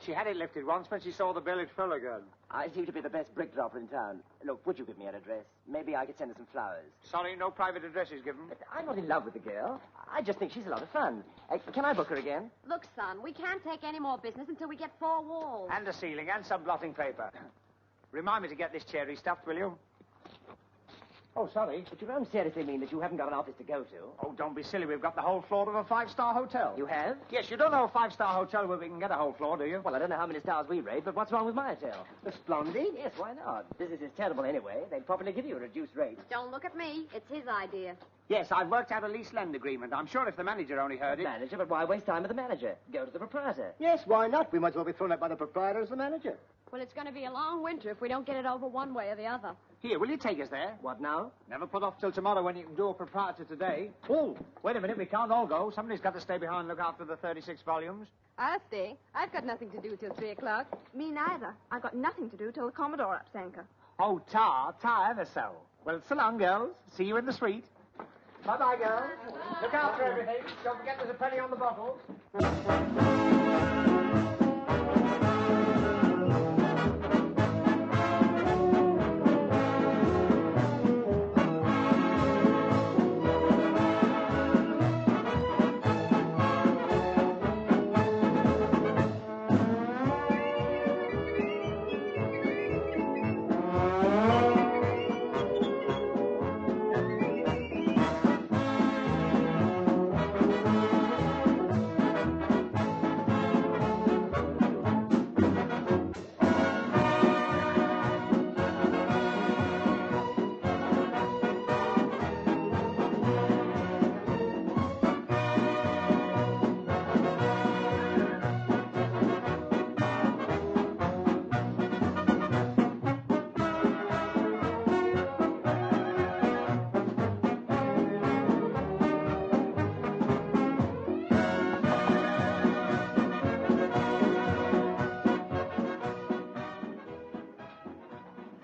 She had it lifted once when she saw the bill at full again. I seem to be the best brick dropper in town. Look, would you give me her address? Maybe I could send her some flowers. Sorry, no private addresses given. But I'm not in love with the girl. I just think she's a lot of fun. Can I book her again? Look, son, we can't take any more business until we get 4 walls. And a ceiling and some blotting paper. Remind me to get this cherry stuffed, will you? Oh, sorry, but you don't seriously mean that you haven't got an office to go to? Oh, don't be silly. We've got the whole floor of a 5-star hotel. You have? Yes, you don't know a 5-star hotel where we can get a whole floor, do you? Well, I don't know how many stars we rate, but what's wrong with my hotel? Splendid. Yes, why not? Business is terrible anyway. They'd probably give you a reduced rate. Don't look at me. It's his idea. Yes, I've worked out a lease-lend agreement. I'm sure if the manager only heard it... Manager? But why waste time with the manager? Go to the proprietor. Yes, why not? We might as well be thrown out by the proprietor as the manager. Well, it's going to be a long winter if we don't get it over one way or the other. Here, will you take us there? What now? Never put off till tomorrow when you can do a proprietor today. Oh, wait a minute. We can't all go. Somebody's got to stay behind and look after the 36 volumes. I'll stay. I've got nothing to do till 3 o'clock. Me neither. I've got nothing to do till the Commodore ups anchor. Oh, tar ever so. Well, so long, girls. See you in the suite. Bye-bye, girls. Look after everything. Don't forget there's a penny on the bottle.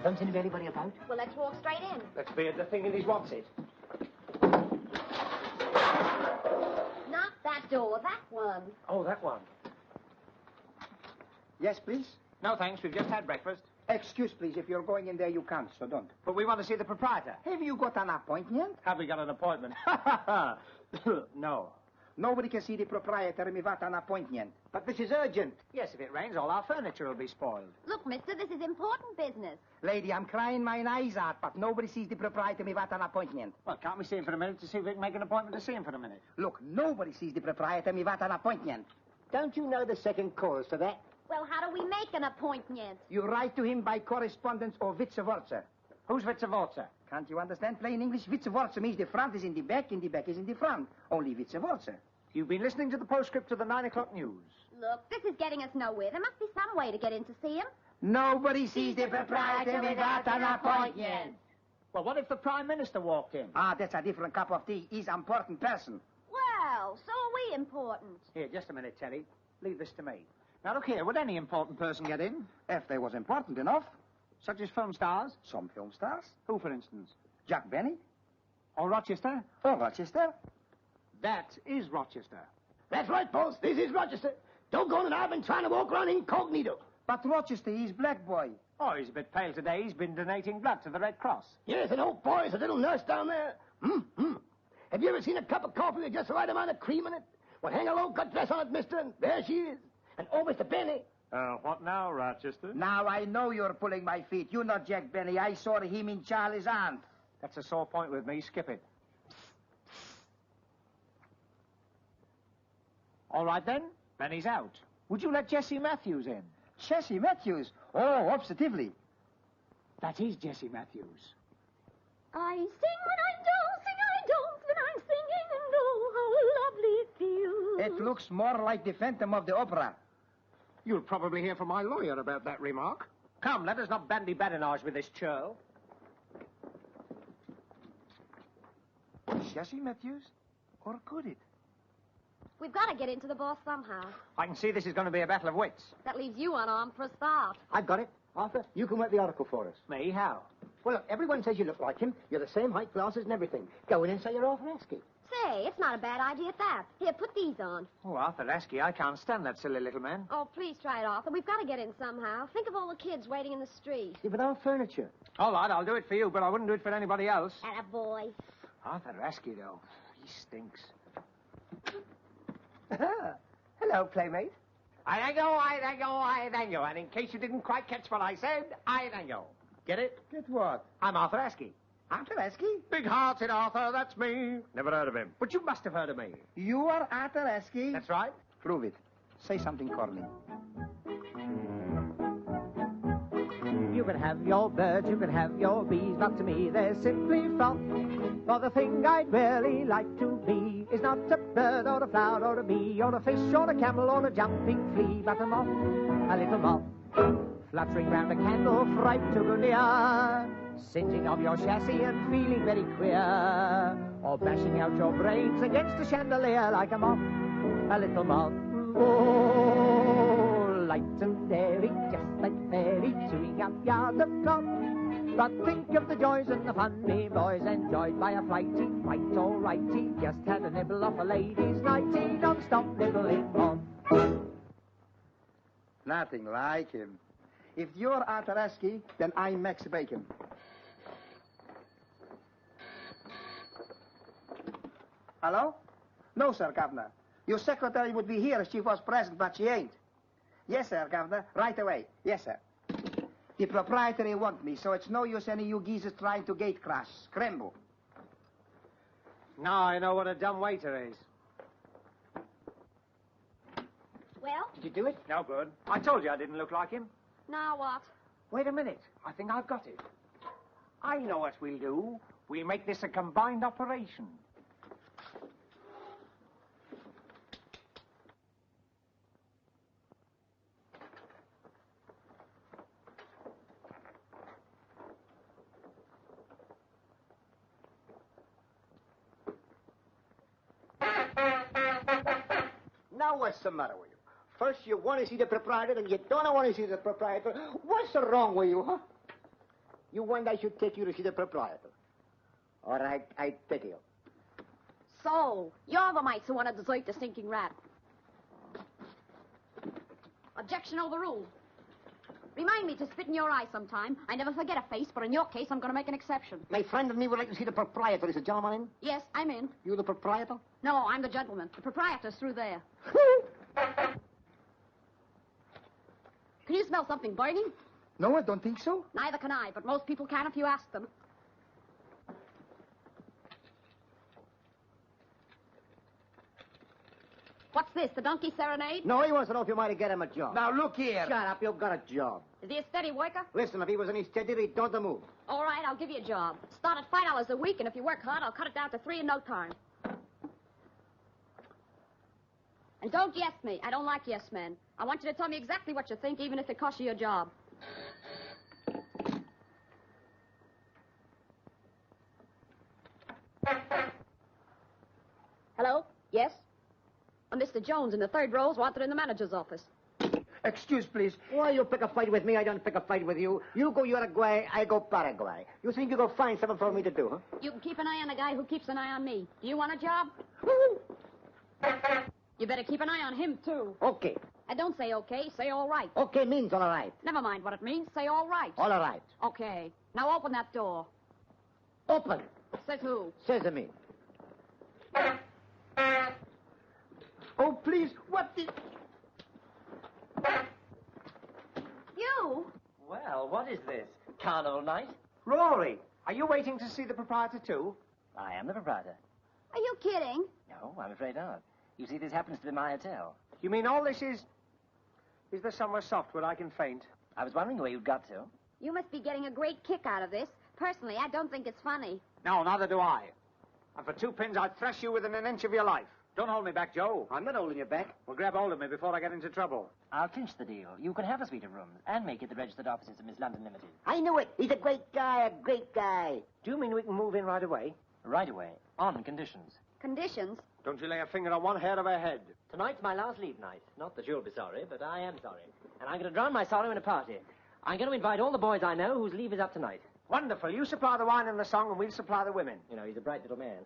Don't seem to be anybody about. Well, let's walk straight in. Let's be at the thing in his what's it. Not that door, that one. Oh, that one. Yes, please? No, thanks. We've just had breakfast. Excuse, please. If you're going in there, you can't, so don't. But we want to see the proprietor. Have you got an appointment? Have we got an appointment? No. Nobody can see the proprietor without an appointment. But this is urgent. Yes, if it rains, all our furniture will be spoiled. Look, mister, this is important business. Lady, I'm crying my eyes out, but nobody sees the proprietor without an appointment. Well, can't we see him for a minute to see if we can make an appointment to see him for a minute? Look, nobody sees the proprietor without an appointment. Don't you know the second cause for that? Well, how do we make an appointment? You write to him by correspondence or vice versa. Who's vice versa? Can't you understand plain English? Vice versa means the front is in the back is in the front. Only vice versa. You've been listening to the postscript to the 9 o'clock news. Look, this is getting us nowhere. There must be some way to get in to see him. Nobody sees the proprietor without an appointment. Well, what if the Prime Minister walked in? Ah, that's a different cup of tea. He's an important person. Well, so are we important. Here, just a minute, Terry. Leave this to me. Now, look here. Would any important person get in? If they was important enough. Such as film stars? Some film stars. Who, for instance? Jack Benny. Or Rochester? Or Rochester. That is Rochester. That's right, boss. This is Rochester. Doggone it, I've been trying to walk around incognito. But Rochester, he's black boy. Oh, he's a bit pale today. He's been donating blood to the Red Cross. Yes, and old boy's a little nurse down there. Have you ever seen a cup of coffee with just the right amount of cream in it? Well, hang a low-cut dress on it, mister, and there she is. And oh, Mr. Benny. What now, Rochester? Now I know you're pulling my feet. You're not Jack Benny. I saw him in Charlie's aunt. That's a sore point with me. Skip it. All right, then. Benny's out. Would you let Jessie Matthews in? Jessie Matthews? Oh, positively. That is Jessie Matthews. I sing when I dance when I'm singing, and oh, how lovely it feels. It looks more like the Phantom of the Opera. You'll probably hear from my lawyer about that remark. Come, let us not bandy badinage with this churl. Jessie Matthews? Or could it? We've got to get into the boss somehow. I can see this is going to be a battle of wits. That leaves you unarmed for a start. I've got it. Arthur, you can work the article for us. Me? How? Well, look, everyone says you look like him. You're the same height, glasses, and everything. Go in and say you're Arthur Askey. Say, it's not a bad idea at that. Here, put these on. Oh, Arthur Askey, I can't stand that silly little man. Oh, please try it, Arthur. We've got to get in somehow. Think of all the kids waiting in the street. Yeah, but our furniture. All right, I'll do it for you, but I wouldn't do it for anybody else. Attaboy. Arthur Askey, though. He stinks. Hello, playmate. I thank you. And in case you didn't quite catch what I said, I thank you. Get it? Get what? I'm Arthur Askey. Arthur Askey? Big-hearted Arthur, that's me. Never heard of him. But you must have heard of me. You are Arthur Askey? That's right. Prove it. Say something corny. You can have your birds, you can have your bees, but to me they're simply froth. For the thing I'd really like to be is not a bird or a flower or a bee or a fish or a camel or a jumping flea, but a moth, a little moth, fluttering round a candle, fright to go near, singeing of your chassis and feeling very queer, or bashing out your brains against a chandelier like a moth, a little moth. Oh, light and airy, just like fairy, chewing up yards of cloth. But think of the joys and the fun me boys enjoyed by a flighty, right or righty. Just had a nibble off a lady's nighty, non-stop nibbling on. Nothing like him. If you're Arthur Askey, then I'm Max Bacon. Hello? No, sir, Governor. Your secretary would be here if she was present, but she ain't. Yes, sir, Governor. Right away. Yes, sir. The proprietary want me, so it's no use any you geezers trying to gate crash. Scramble. Now I know what a dumb waiter is. Well? Did you do it? No good. I told you I didn't look like him. Now what? Wait a minute. I think I've got it. I know what we'll do. We'll make this a combined operation. Now what's the matter with you? First you want to see the proprietor, and you don't want to see the proprietor. What's wrong with you, huh? You want I should take you to see the proprietor. All right, I take you. So, you're the mites who want to desert the stinking rat. Objection overruled. Remind me to spit in your eye sometime. I never forget a face, but in your case, I'm going to make an exception. My friend and me would like to see the proprietor. Is the gentleman in? Yes, I'm in. You the proprietor? No, I'm the gentleman. The proprietor's through there. Can you smell something burning? No, I don't think so. Neither can I, but most people can if you ask them. What's this, the donkey serenade? No, he wants to know if you might get him a job. Now, look here. Shut up, you've got a job. Is he a steady worker? Listen, if he was any steadier, he'd don't move. All right, I'll give you a job. Start at $5 a week, and if you work hard, I'll cut it down to $3 in no time. And don't yes me. I don't like yes men. I want you to tell me exactly what you think, even if it costs you your job. Hello? Yes? Mr. Jones in the third row's wanted in the manager's office. Excuse, please. Why you pick a fight with me? I don't pick a fight with you. You go Uruguay, I go Paraguay. You think you go find something for me to do, huh? You can keep an eye on the guy who keeps an eye on me. Do you want a job? You better keep an eye on him, too. Okay. And don't say okay, say all right. Okay means all right. Never mind what it means, say all right. All right. Okay. Now open that door. Open. Says who? Sesame. Oh, please, what the... You? Well, what is this? Carnival night? Rory, are you waiting to see the proprietor, too? I am the proprietor. Are you kidding? No, I'm afraid not. You see, this happens to be my hotel. You mean all this is... Is there somewhere soft where I can faint? I was wondering where you'd got to. You must be getting a great kick out of this. Personally, I don't think it's funny. No, neither do I. And for 2 pins, I'd thrash you within an inch of your life. Don't hold me back, Joe. I'm not holding you back. Well, grab hold of me before I get into trouble. I'll clinch the deal. You can have a suite of rooms and make it the registered offices of Miss London Limited. I knew it. He's a great guy, a great guy. Do you mean we can move in right away? Right away. On conditions. Conditions? Don't you lay a finger on one hair of her head. Tonight's my last leave night. Not that you'll be sorry, but I am sorry. And I'm going to drown my sorrow in a party. I'm going to invite all the boys I know whose leave is up tonight. Wonderful. You supply the wine and the song, and we'll supply the women. You know, he's a bright little man.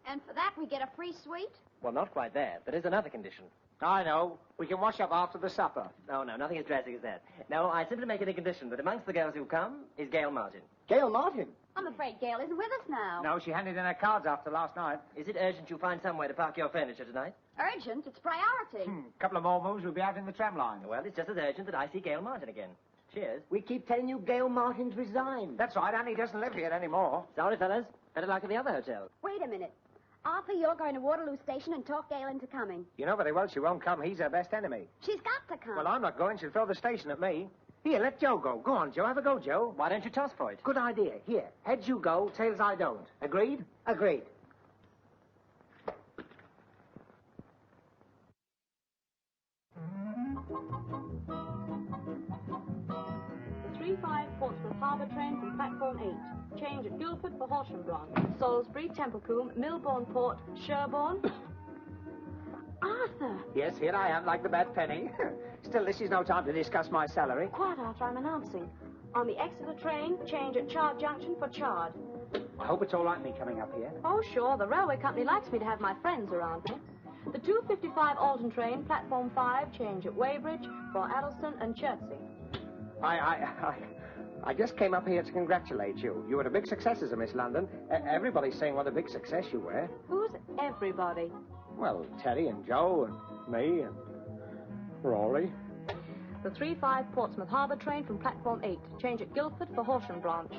And for that, we get a free suite? Well, not quite there. There is another condition. I know. We can wash up after the supper. No, nothing as drastic as that. No, I simply make it a condition that amongst the girls who come is Gail Martin. Gail Martin? I'm afraid Gail isn't with us now. No, she handed in her cards after last night. Is it urgent you find somewhere to park your furniture tonight? Urgent? It's priority. Couple of more moves, we'll be out in the tram line. Well, it's just as urgent that I see Gail Martin again. Cheers. We keep telling you Gail Martin's resigned. That's right, and he doesn't live here anymore. Sorry, fellas. Better luck at the other hotel. Wait a minute. Arthur, you're going to Waterloo Station and talk Gail into coming. You know very well she won't come. He's her best enemy. She's got to come. Well, I'm not going. She'll throw the station at me. Here, let Joe go. Go on, Joe. Have a go, Joe. Why don't you toss for it? Good idea. Here, heads you go, tails I don't. Agreed? Agreed. The 3-5 Portsmouth Harbour train from platform 8. Change at Guildford for Horsham Branch. Salisbury, Templecombe, Milbourne Port, Sherborne. Arthur! Yes, here I am, like the bad penny. Still, this is no time to discuss my salary. Quiet, Arthur, I'm announcing. On the Exeter train, change at Chard Junction for Chard. I hope it's all right, me coming up here. Oh, sure. The railway company likes me to have my friends around me. The 2:55 Alton train, platform 5, change at Weybridge for Addleston and Chertsey. I just came up here to congratulate you. You were a big success as a Miss London. Everybody's saying what a big success you were. Who's everybody? Well, Terry and Joe and me and Rory. The 3-5 Portsmouth Harbour train from platform 8. Change at Guildford for Horsham Branch.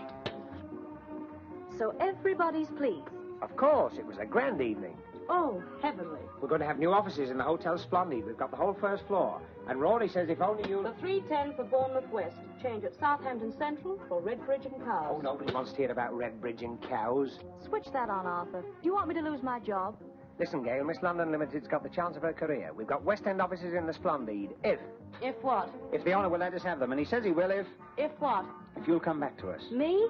So everybody's pleased. Of course, it was a grand evening. Oh, heavenly. We're going to have new offices in the Hotel Splendid. We've got the whole first floor. And Rory says if only you... The 3:10 for Bournemouth West. Change at Southampton Central for Redbridge and Cows. Oh, nobody wants to hear about Redbridge and Cows. Switch that on, Arthur. Do you want me to lose my job? Listen, Gail, Miss London Limited's got the chance of her career. We've got West End offices in the Splendid. If what? If the owner will let us have them. And he says he will If what? If you'll come back to us. Me?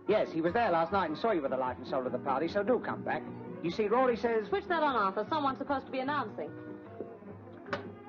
Yes, he was there last night and saw you with the life and soul of the party, so do come back. You see, Rory says... Switch that on, Arthur. Someone's supposed to be announcing.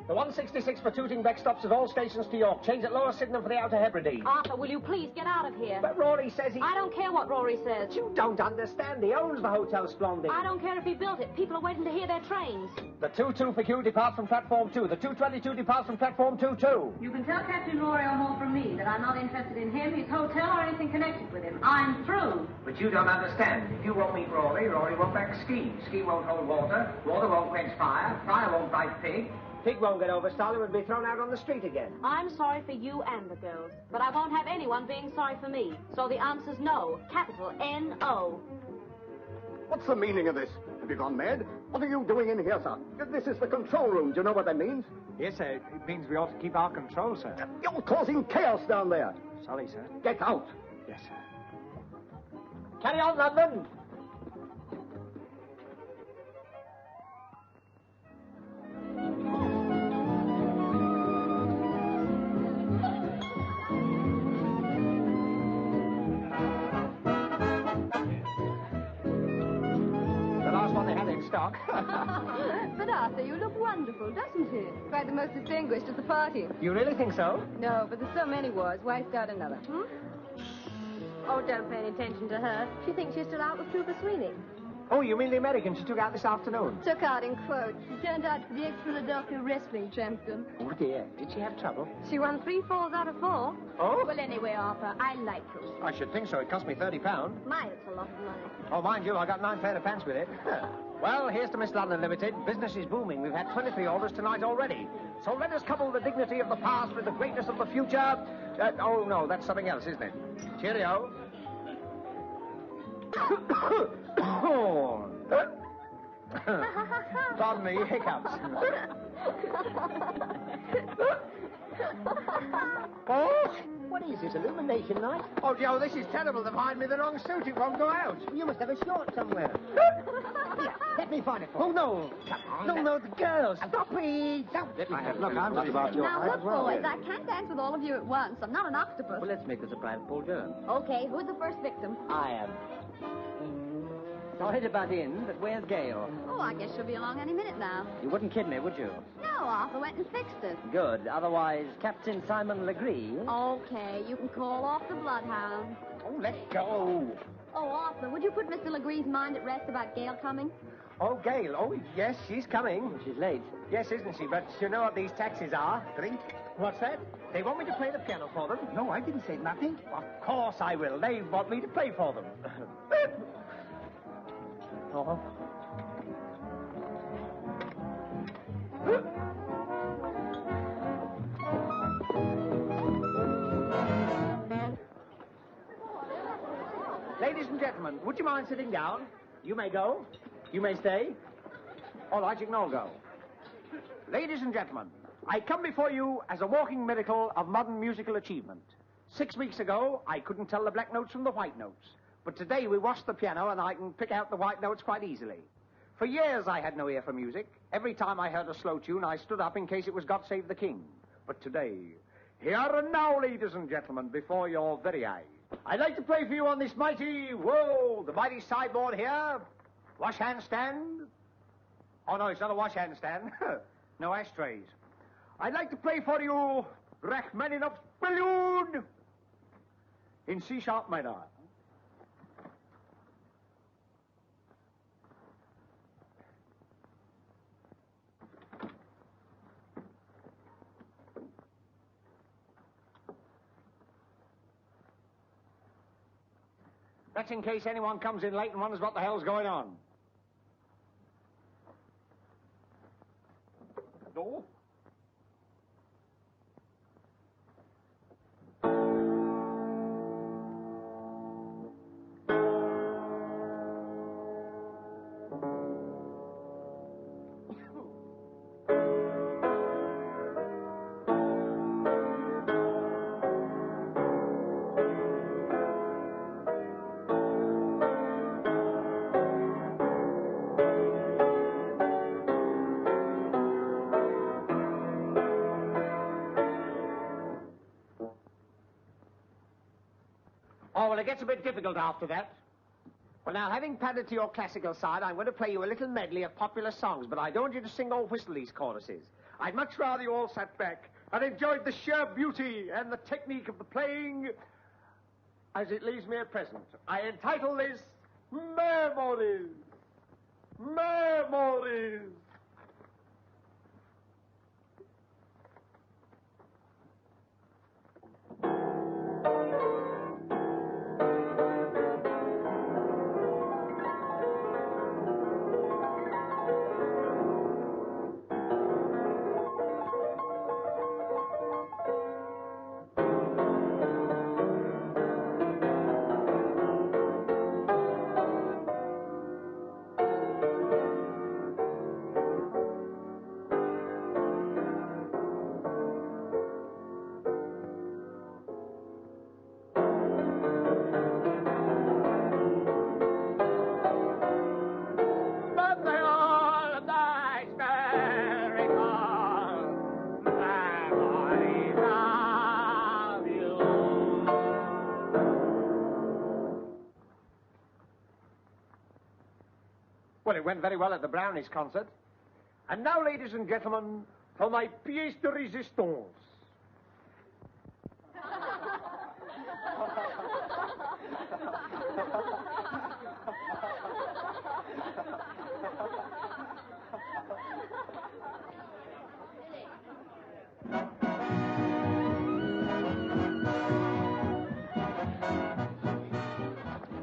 The 166 for Tooting Beck stops at all stations to York. Change at Lower Sydenham for the Outer Hebrides. Arthur, will you please get out of here? But Rory says he... I don't care what Rory says. You don't understand. He owns the Hotel Splendid. I don't care if he built it. People are waiting to hear their trains. The 22 for Q departs from platform 2. The 222 departs from platform 2 too. You can tell Captain Rory O'More from me that I'm not interested in him, his hotel, or anything connected with him. I'm through. But you don't understand. If you won't meet Rory, Rory won't back Ski. Ski won't hold water. Water won't quench fire. Fire won't bite Pig. Pig won't get over Stalin and be thrown out on the street again. I'm sorry for you and the girls, but I won't have anyone being sorry for me. So the answer's no. Capital N-O. What's the meaning of this? Have you gone mad? What are you doing in here, sir? This is the control room. Do you know what that means? Yes, sir. It means we ought to keep our control, sir. You're causing chaos down there. Sorry, sir. Get out. Yes, sir. Carry on, London. Stock. But Arthur, you look wonderful, doesn't he? Quite the most distinguished at the party. You really think so? No, but there's so many wars. Why start another? Oh, don't pay any attention to her. She thinks you're still out with Trooper Sweeney. Oh, you mean the American she took out this afternoon? Took out in quotes. She turned out to be the ex-Philadelphia wrestling champion. Oh, dear. Did she have trouble? She won 3 falls out of 4. Oh? Well, anyway, Arthur, I like her. I should think so. It cost me £30. My, it's a lot of money. Oh, mind you, I got 9 pair of pants with it. Well, here's to Miss London Limited. Business is booming. We've had 23 orders tonight already. So let us couple the dignity of the past with the greatness of the future. Oh, no, that's something else, isn't it? Cheerio. Pardon me, hiccups. Oh, what is this, illumination night? Oh, Joe, this is terrible. They've hired me the wrong suit. It won't go out. You must have a short somewhere. Here, let me find it for you. Oh, no. No, the girls. Stop it. Stop. Look, I'm just about your Now, height look, as well. boys, I can't dance with all of you at once. I'm not an octopus. Well, let's make this a private Paul Durham. Okay, who's the first victim? I am. Sorry to butt in, but where's Gail? Oh, I guess she'll be along any minute now. You wouldn't kid me, would you? No, Arthur went and fixed it. Good. Otherwise, Captain Simon Legree... Okay, you can call off the bloodhound. Oh, let go. Oh, Arthur, would you put Mr. Legree's mind at rest about Gail coming? Oh, Gail. Oh, yes, she's coming. She's late. Yes, isn't she? But you know what these taxis are? Drink. What's that? They want me to play the piano for them? No, I didn't say nothing. Of course I will. They want me to play for them. Oh. Ladies and gentlemen, would you mind sitting down? You may go. You may stay. All right, you can all go. Ladies and gentlemen, I come before you as a walking miracle of modern musical achievement. 6 weeks ago, I couldn't tell the black notes from the white notes. But today we washed the piano and I can pick out the white notes quite easily. For years I had no ear for music. Every time I heard a slow tune, I stood up in case it was God Save the King. But today, here and now, ladies and gentlemen, before your very eyes, I'd like to play for you on this mighty, whoa, the mighty sideboard here. Wash hand stand. Oh, no, it's not a wash hand stand. No ashtrays. I'd like to play for you Rachmaninoff's Prelude in C-sharp minor. That's in case anyone comes in late and wonders what the hell's going on. No? Oh, well, it gets a bit difficult after that. Well, now, having padded to your classical side, I'm going to play you a little medley of popular songs, but I don't want you to sing or whistle these choruses. I'd much rather you all sat back and enjoyed the sheer beauty and the technique of the playing as it leaves me at present. I entitle this Memories. Memories. Well, it went very well at the Brownies concert. And now, ladies and gentlemen, for my pièce de résistance.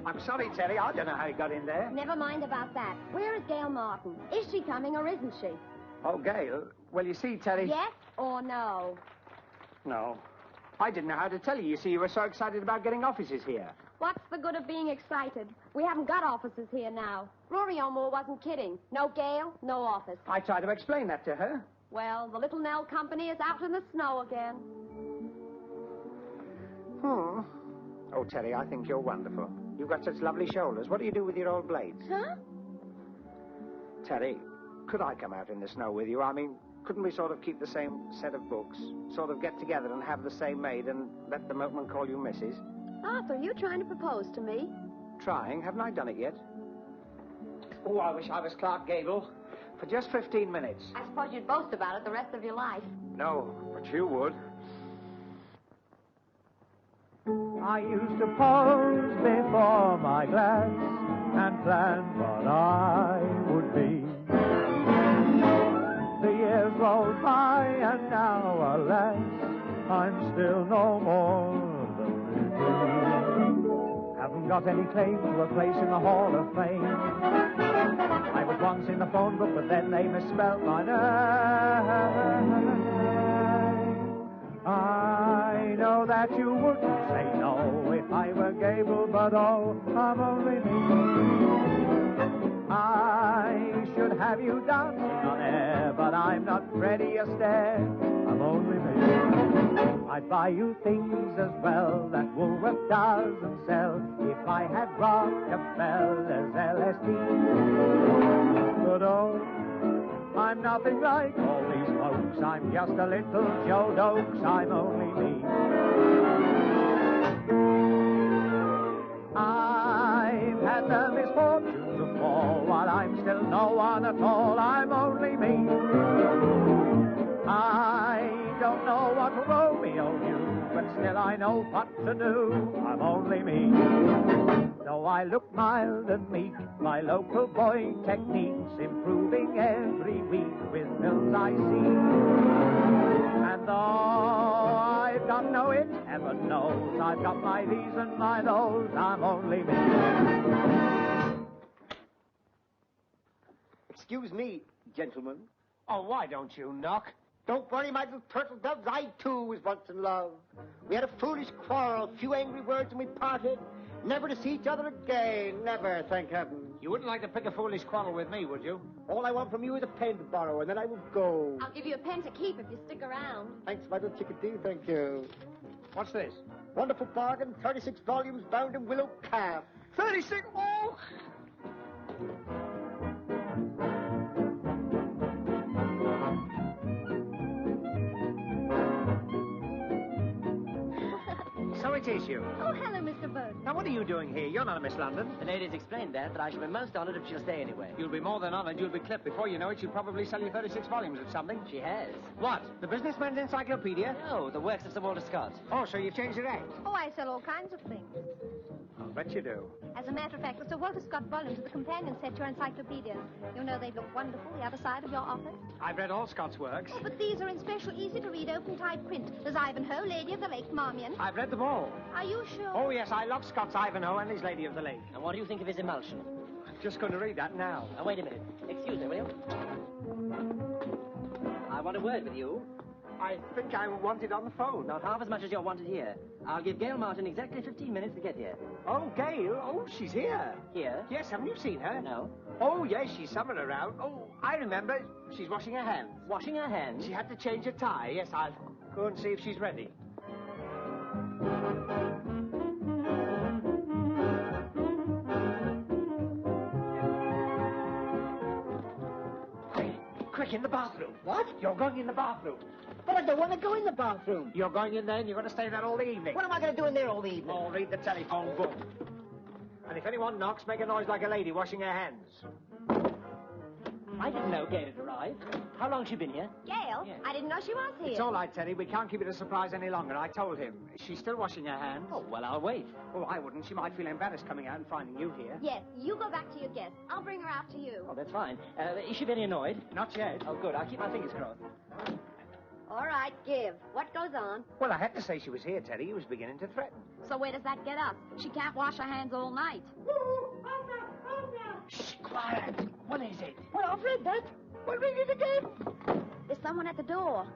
I'm sorry, Terry. I don't know how he got in there. Never mind about that. Where is Gail Martin? Is she coming or isn't she? Oh, Gail. Well, you see, Terry... Yes or no? No. I didn't know how to tell you. You see, you were so excited about getting offices here. What's the good of being excited? We haven't got offices here now. Rory O'More wasn't kidding. No Gail, no office. I tried to explain that to her. Well, the Little Nell Company is out in the snow again. Oh, Terry, I think you're wonderful. You've got such lovely shoulders. What do you do with your old blades? Huh? Terry, could I come out in the snow with you? I mean, couldn't we sort of keep the same set of books? Sort of get together and have the same maid and let the milkman call you Mrs.? Arthur, you trying to propose to me? Trying? Haven't I done it yet? Oh, I wish I was Clark Gable. For just 15 minutes. I suppose you'd boast about it the rest of your life. No, but you would. I used to pose before my glass and plan what I would be. The years rolled by and now, alas, I'm still no more than me. Haven't got any claim to a place in the Hall of Fame. I was once in the phone book, but then they misspelled my name. I know that you wouldn't say no if I were Gable, but oh, I'm only me. I should have you dancing on air, but I'm not Freddie Astaire. I'm only me. I'd buy you things as well that Woolworth doesn't sell if I had Rockefeller's LSD. But oh, I'm nothing like all these folks. I'm just a little Joe Dokes. I'm only me. I've had the misfortune to fall while I'm still no one at all. I'm only me. I don't know what Romeo knew, but still I know what to do. I'm only me. Though I look mild and meek, my local boy techniques improving every week with films I see. And though I've got no it, heaven knows, I've got my these and my those. I'm only me. Excuse me, gentlemen. Oh, why don't you knock? Don't worry, my little turtle doves. I, too, was once in love. We had a foolish quarrel, few angry words, and we parted. Never to see each other again. Never, thank heaven. You wouldn't like to pick a foolish quarrel with me, would you? All I want from you is a pen to borrow, and then I will go. I'll give you a pen to keep if you stick around. Thanks, my little chickadee, thank you. What's this? Wonderful bargain, 36 volumes bound in willow calf. 36? Oh! Sorry, is you. Oh, hello, Mr. Bowden. Now, what are you doing here? You're not a Miss London. The lady's explained that I shall be most honoured if she'll stay anyway. You'll be more than honoured. You'll be clipped. Before you know it, she'll probably sell you 36 volumes of something. She has. What? The Businessman's Encyclopedia? No, the works of Sir Walter Scott. Oh, so you've changed your act? Oh, I sell all kinds of things. I'll bet you do. As a matter of fact, the Sir Walter Scott volumes are the companion set to your encyclopedias. You know they look wonderful the other side of your office. I've read all Scott's works. Oh, but these are in special, easy-to-read, open-type print. There's Ivanhoe, Lady of the Lake, Marmion. I've read them all. Are you sure? Oh, yes, I love Scott's Ivanhoe and his Lady of the Lake. And what do you think of his emulsion? I'm just going to read that now. Now, wait a minute. Excuse me, will you? I want a word with you. I think I want it on the phone. Not half as much as you're wanted here. I'll give Gail Martin exactly 15 minutes to get here. Oh, Gail? Oh, she's here. Here? Yes, haven't you seen her? No. Oh, yes, she's somewhere around. Oh, I remember. She's washing her hands. Washing her hands? She had to change her tie. Yes, I'll go and see if she's ready. Quick, in the bathroom. What? You're going in the bathroom. But I don't want to go in the bathroom. You're going in there and you're going to stay there all the evening. What am I going to do in there all the evening? Oh, read the telephone book. And if anyone knocks, make a noise like a lady washing her hands. I didn't know Gail had arrived. How long she been here? Gail? Yeah. I didn't know she was here. It's all right, Teddy. We can't keep it a surprise any longer. I told him. She's still washing her hands. Oh, well, I'll wait. Oh, I wouldn't. She might feel embarrassed coming out and finding you here. Yes, you go back to your guest. I'll bring her out to you. Oh, that's fine. Is she very annoyed? Not yet. Oh, good. I'll keep my fingers crossed. All right, give. What goes on? Well, I had to say she was here, Teddy. He was beginning to threaten. So where does that get us? She can't wash her hands all night. Shh, quiet. What is it? Well, I've read that. Well, read it again. There's someone at the door.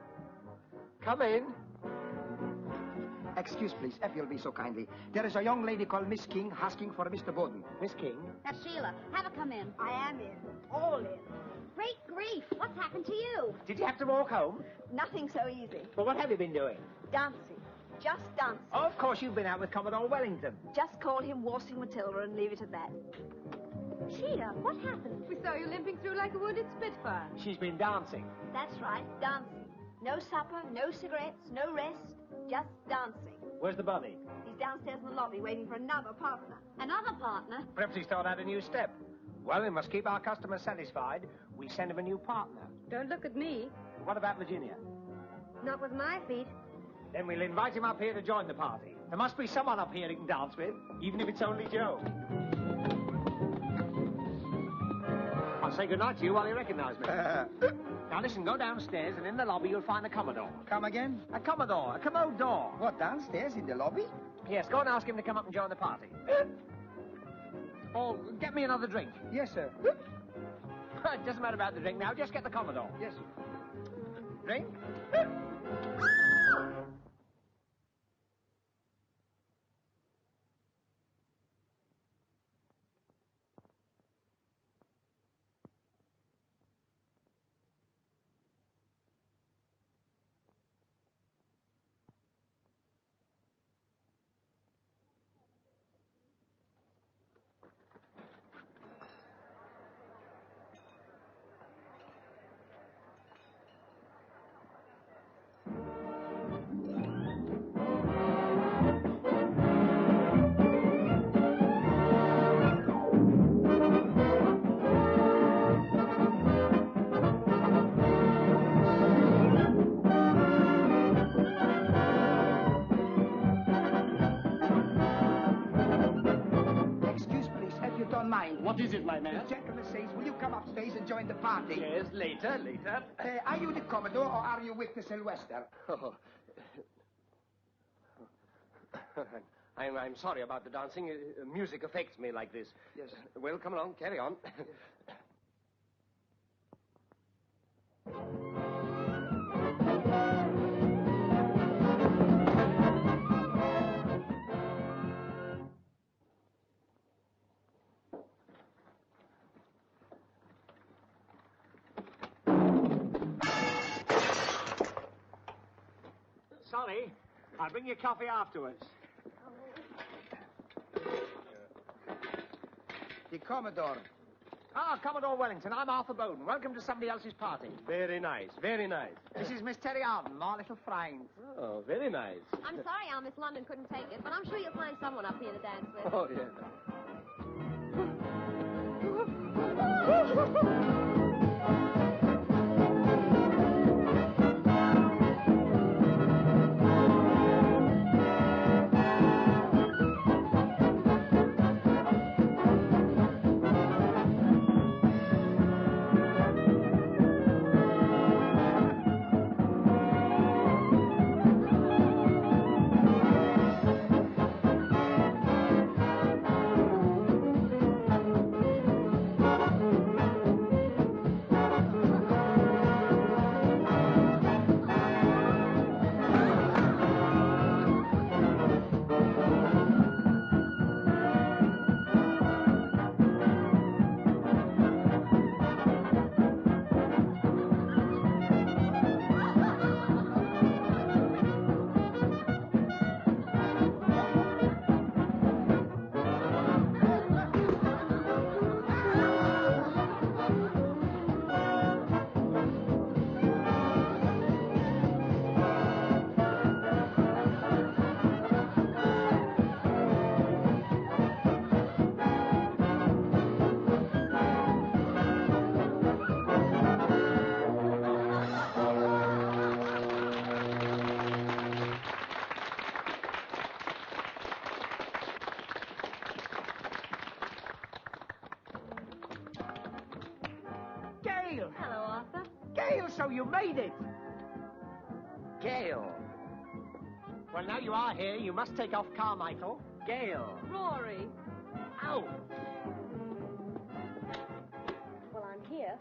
Come in. Excuse, please, if you'll be so kindly. There is a young lady called Miss King asking for Mr. Bowden. Miss King? That's Sheila. Have her come in. I am in. All in. Great grief. What's happened to you? Did you have to walk home? Nothing so easy. Well, what have you been doing? Dancing. Just dancing. Oh, of course, you've been out with Commodore Wellington. Just call him Waltzing Matilda and leave it at that. Sheila, what happened? We saw you limping through like a wounded spitfire. She's been dancing. That's right, dancing. No supper, no cigarettes, no rest, just dancing. Where's the body? He's downstairs in the lobby waiting for another partner. Another partner? Perhaps he's thought out a new step. Well, we must keep our customers satisfied. We send him a new partner. Don't look at me. What about Virginia? Not with my feet. Then we'll invite him up here to join the party. There must be someone up here he can dance with, even if it's only Joe. I'll say goodnight to you while you recognize me. Now listen, go downstairs and in the lobby you'll find a Commodore. Come again? A Commodore, a commode door. What, downstairs in the lobby? Yes, go and ask him to come up and join the party. Oh, get me another drink. Yes, sir. It doesn't matter about the drink now, just get the Commodore. Yes, sir. Drink? What is it, my man? The gentleman says, will you come upstairs and join the party? Yes, later. Are you the Commodore or are you with the Sylvester? Oh. I'm sorry about the dancing. Music affects me like this. Yes. Well, come along. Carry on. Sorry, I'll bring you coffee afterwards. The Commodore. Ah, Commodore Wellington, I'm Arthur Bowman. Welcome to somebody else's party. Very nice, very nice. This is Miss Terry Arden, my little friend. Oh, very nice. I'm sorry our Miss London couldn't take it, but I'm sure you'll find someone up here to dance with. Oh, yes. Gail! Hello, Arthur. Gail, so you made it! Gail. Well, now you are here, you must take off Carmichael. Gail. Rory. Ow! Well, I'm here.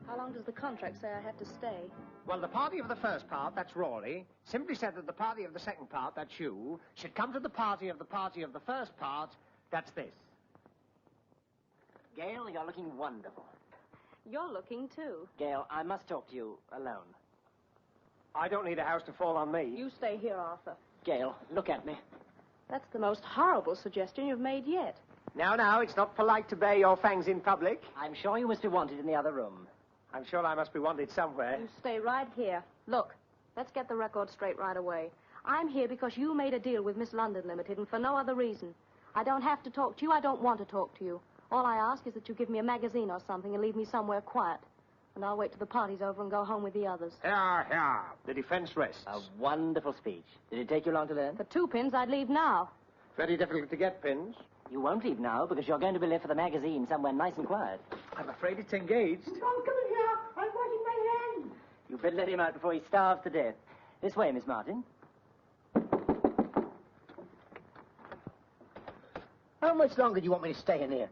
How long does the contract say I have to stay? Well, the party of the first part, that's Rory, simply said that the party of the second part, that's you, should come to the party of the first part, that's this. Gail, you're looking wonderful. You're looking, too. Gail, I must talk to you alone. I don't need a house to fall on me. You stay here, Arthur. Gail, look at me. That's the most horrible suggestion you've made yet. Now, it's not polite to bare your fangs in public. I'm sure you must be wanted in the other room. I'm sure I must be wanted somewhere. You stay right here. Look, let's get the record straight right away. I'm here because you made a deal with Miss London Limited, and for no other reason. I don't have to talk to you. I don't want to talk to you. All I ask is that you give me a magazine or something and leave me somewhere quiet. And I'll wait till the party's over and go home with the others. Here. The defense rests. A wonderful speech. Did it take you long to learn? For 2 pins, I'd leave now. Very difficult to get pins. You won't leave now because you're going to be left for the magazine somewhere nice and quiet. I'm afraid it's engaged. Don't come in here. I'm washing my hands. You better let him out before he starves to death. This way, Miss Martin. How much longer do you want me to stay in here?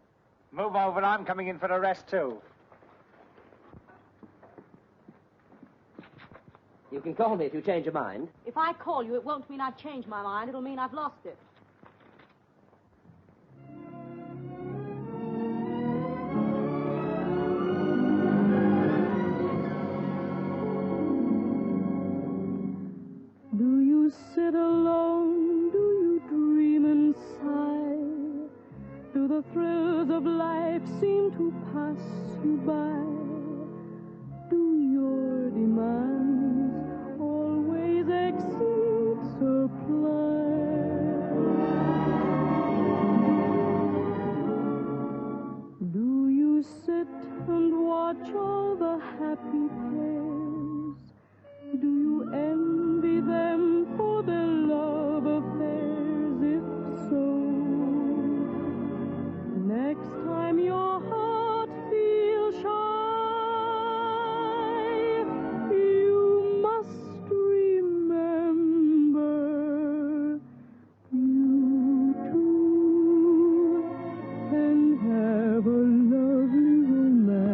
Move over, I'm coming in for a rest, too. You can call me if you change your mind. If I call you, it won't mean I've changed my mind. It'll mean I've lost it. Do you sit alone? Do you dream and sigh? Do the thrills of life seem to pass you by? Do your demands always exceed supply? Do you sit and watch all the happy pairs? Do you envy them for their love affairs? If so, next time your heart feels shy, you must remember you too can have a lovely romance.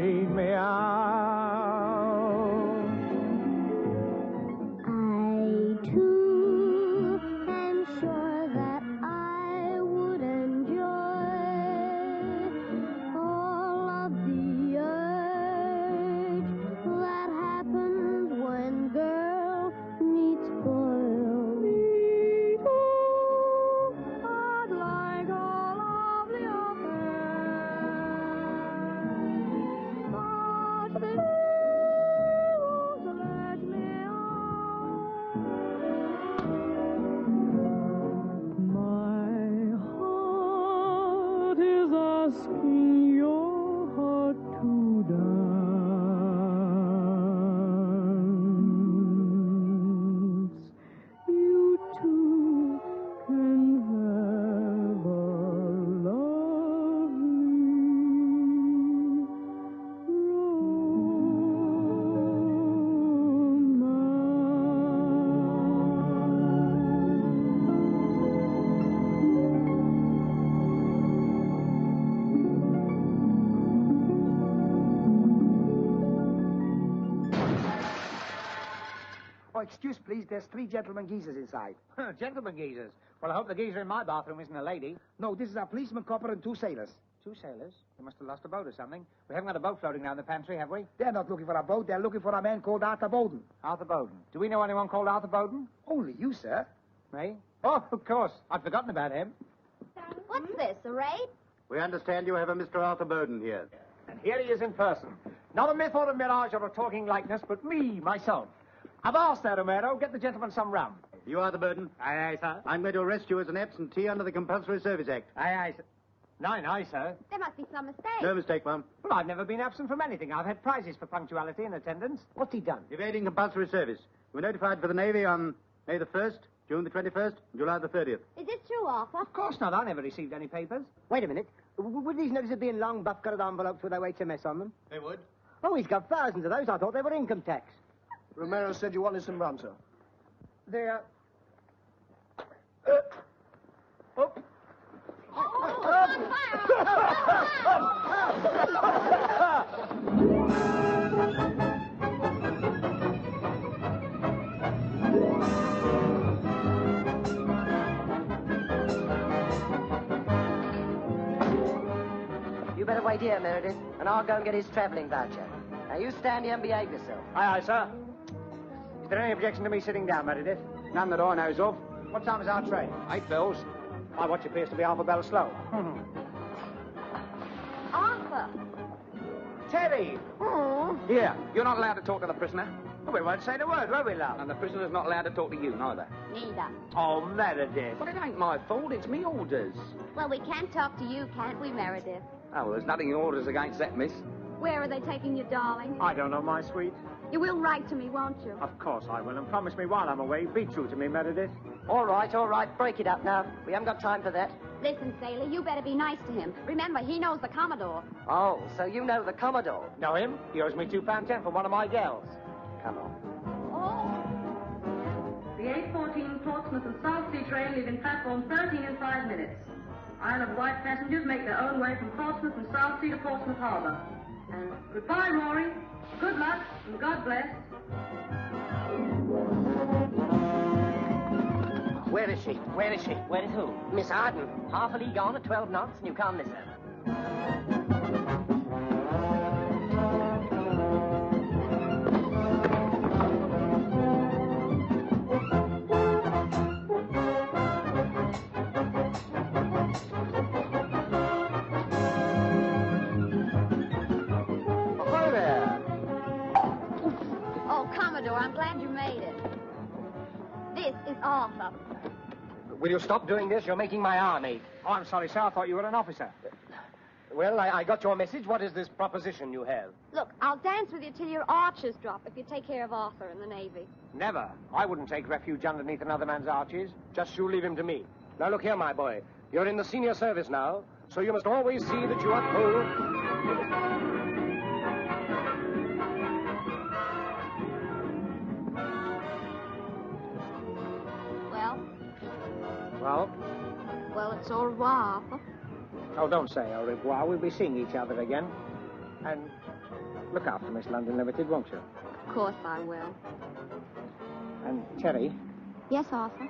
straight me out. I, too, am sure that I would enjoy all of the urge that happens when girl meets boy. Me too, I'd like all of the affairs, but they won't let me My heart is asking your heart to dance. You too can have a lovely Oh, excuse, please. There's 3 gentlemen geezers inside. Gentlemen geezers. Well, I hope the geezer in my bathroom isn't a lady. No, this is a policeman, copper, and 2 sailors. 2 sailors? They must have lost a boat or something. We haven't got a boat floating down the pantry, have we? They're not looking for a boat. They're looking for a man called Arthur Bowman. Arthur Bowden. Do we know anyone called Arthur Bowden? Only you, sir. Me? Oh, of course. I'd forgotten about him. What's this, a raid? We understand you have a Mr. Arthur Bowden here. And here he is in person. Not a myth or a mirage or a talking likeness, but me, myself. I've asked there, Romero, get the gentleman some rum. You are the Bowden? Aye, aye, sir. I'm going to arrest you as an absentee under the Compulsory Service Act. Aye, aye, sir. Aye, aye, sir. There must be some mistake. No mistake, ma'am. Well, I've never been absent from anything. I've had prizes for punctuality and attendance. What's he done? Evading compulsory service. You were notified for the Navy on May the 1st, June the 21st, and July the 30th. Is this true, Arthur? Of course not. I never received any papers. Wait a minute. Would these notices be in long buff-coloured envelopes with HMS on them? They would. Oh, he's got thousands of those. I thought they were income tax. Romero said you wanted some rum, sir. There. You better wait here, Meredith, and I'll go and get his travelling voucher. Now, you stand here and behave yourself. Aye, aye, sir. Is there any objection to me sitting down, Meredith? None that I knows of. What time is our train? 8 bells. My watch appears to be half a bell slow. Arthur! Terry! Here, you're not allowed to talk to the prisoner. We won't say the word, won't we, love? And the prisoner's not allowed to talk to you, neither. Neither. Oh, Meredith. But it ain't my fault. It's me orders. Well, we can talk to you, can't we, Meredith? Oh, well, there's nothing in orders against that, miss. Where are they taking you, darling? I don't know, my sweet. You will write to me, won't you? Of course I will, and promise me while I'm away, be true to me, Meredith. All right, break it up now. We haven't got time for that. Listen, Sailor, you better be nice to him. Remember, he knows the Commodore. Oh, so you know the Commodore? Know him? He owes me £2.10 from one of my gals. Come on. The 8:14 Portsmouth and South Sea train leaving platform 13 in 5 minutes. Isle of Wight passengers make their own way from Portsmouth and South Sea to Portsmouth Harbour. And goodbye, Rory. Good luck, and God bless. Where is she? Where is she? Where is who? Miss Arden. Half a league on at 12 knots, and you can't miss her. Oh, Commodore, I'm glad you made it. This is Arthur. Will you stop doing this? You're making my arm ache. Oh, I'm sorry, sir. I thought you were an officer. Well, I got your message. What is this proposition you have? Look, I'll dance with you till your arches drop if you take care of Arthur in the Navy. Never. I wouldn't take refuge underneath another man's arches. Just you leave him to me. Now, look here, my boy. You're in the senior service now, so you must always see that you uphold... Well? Well, it's au revoir, Arthur. Oh, don't say au revoir. We'll be seeing each other again. And look after Miss London Limited, won't you? Of course I will. And Terry, Yes, Arthur?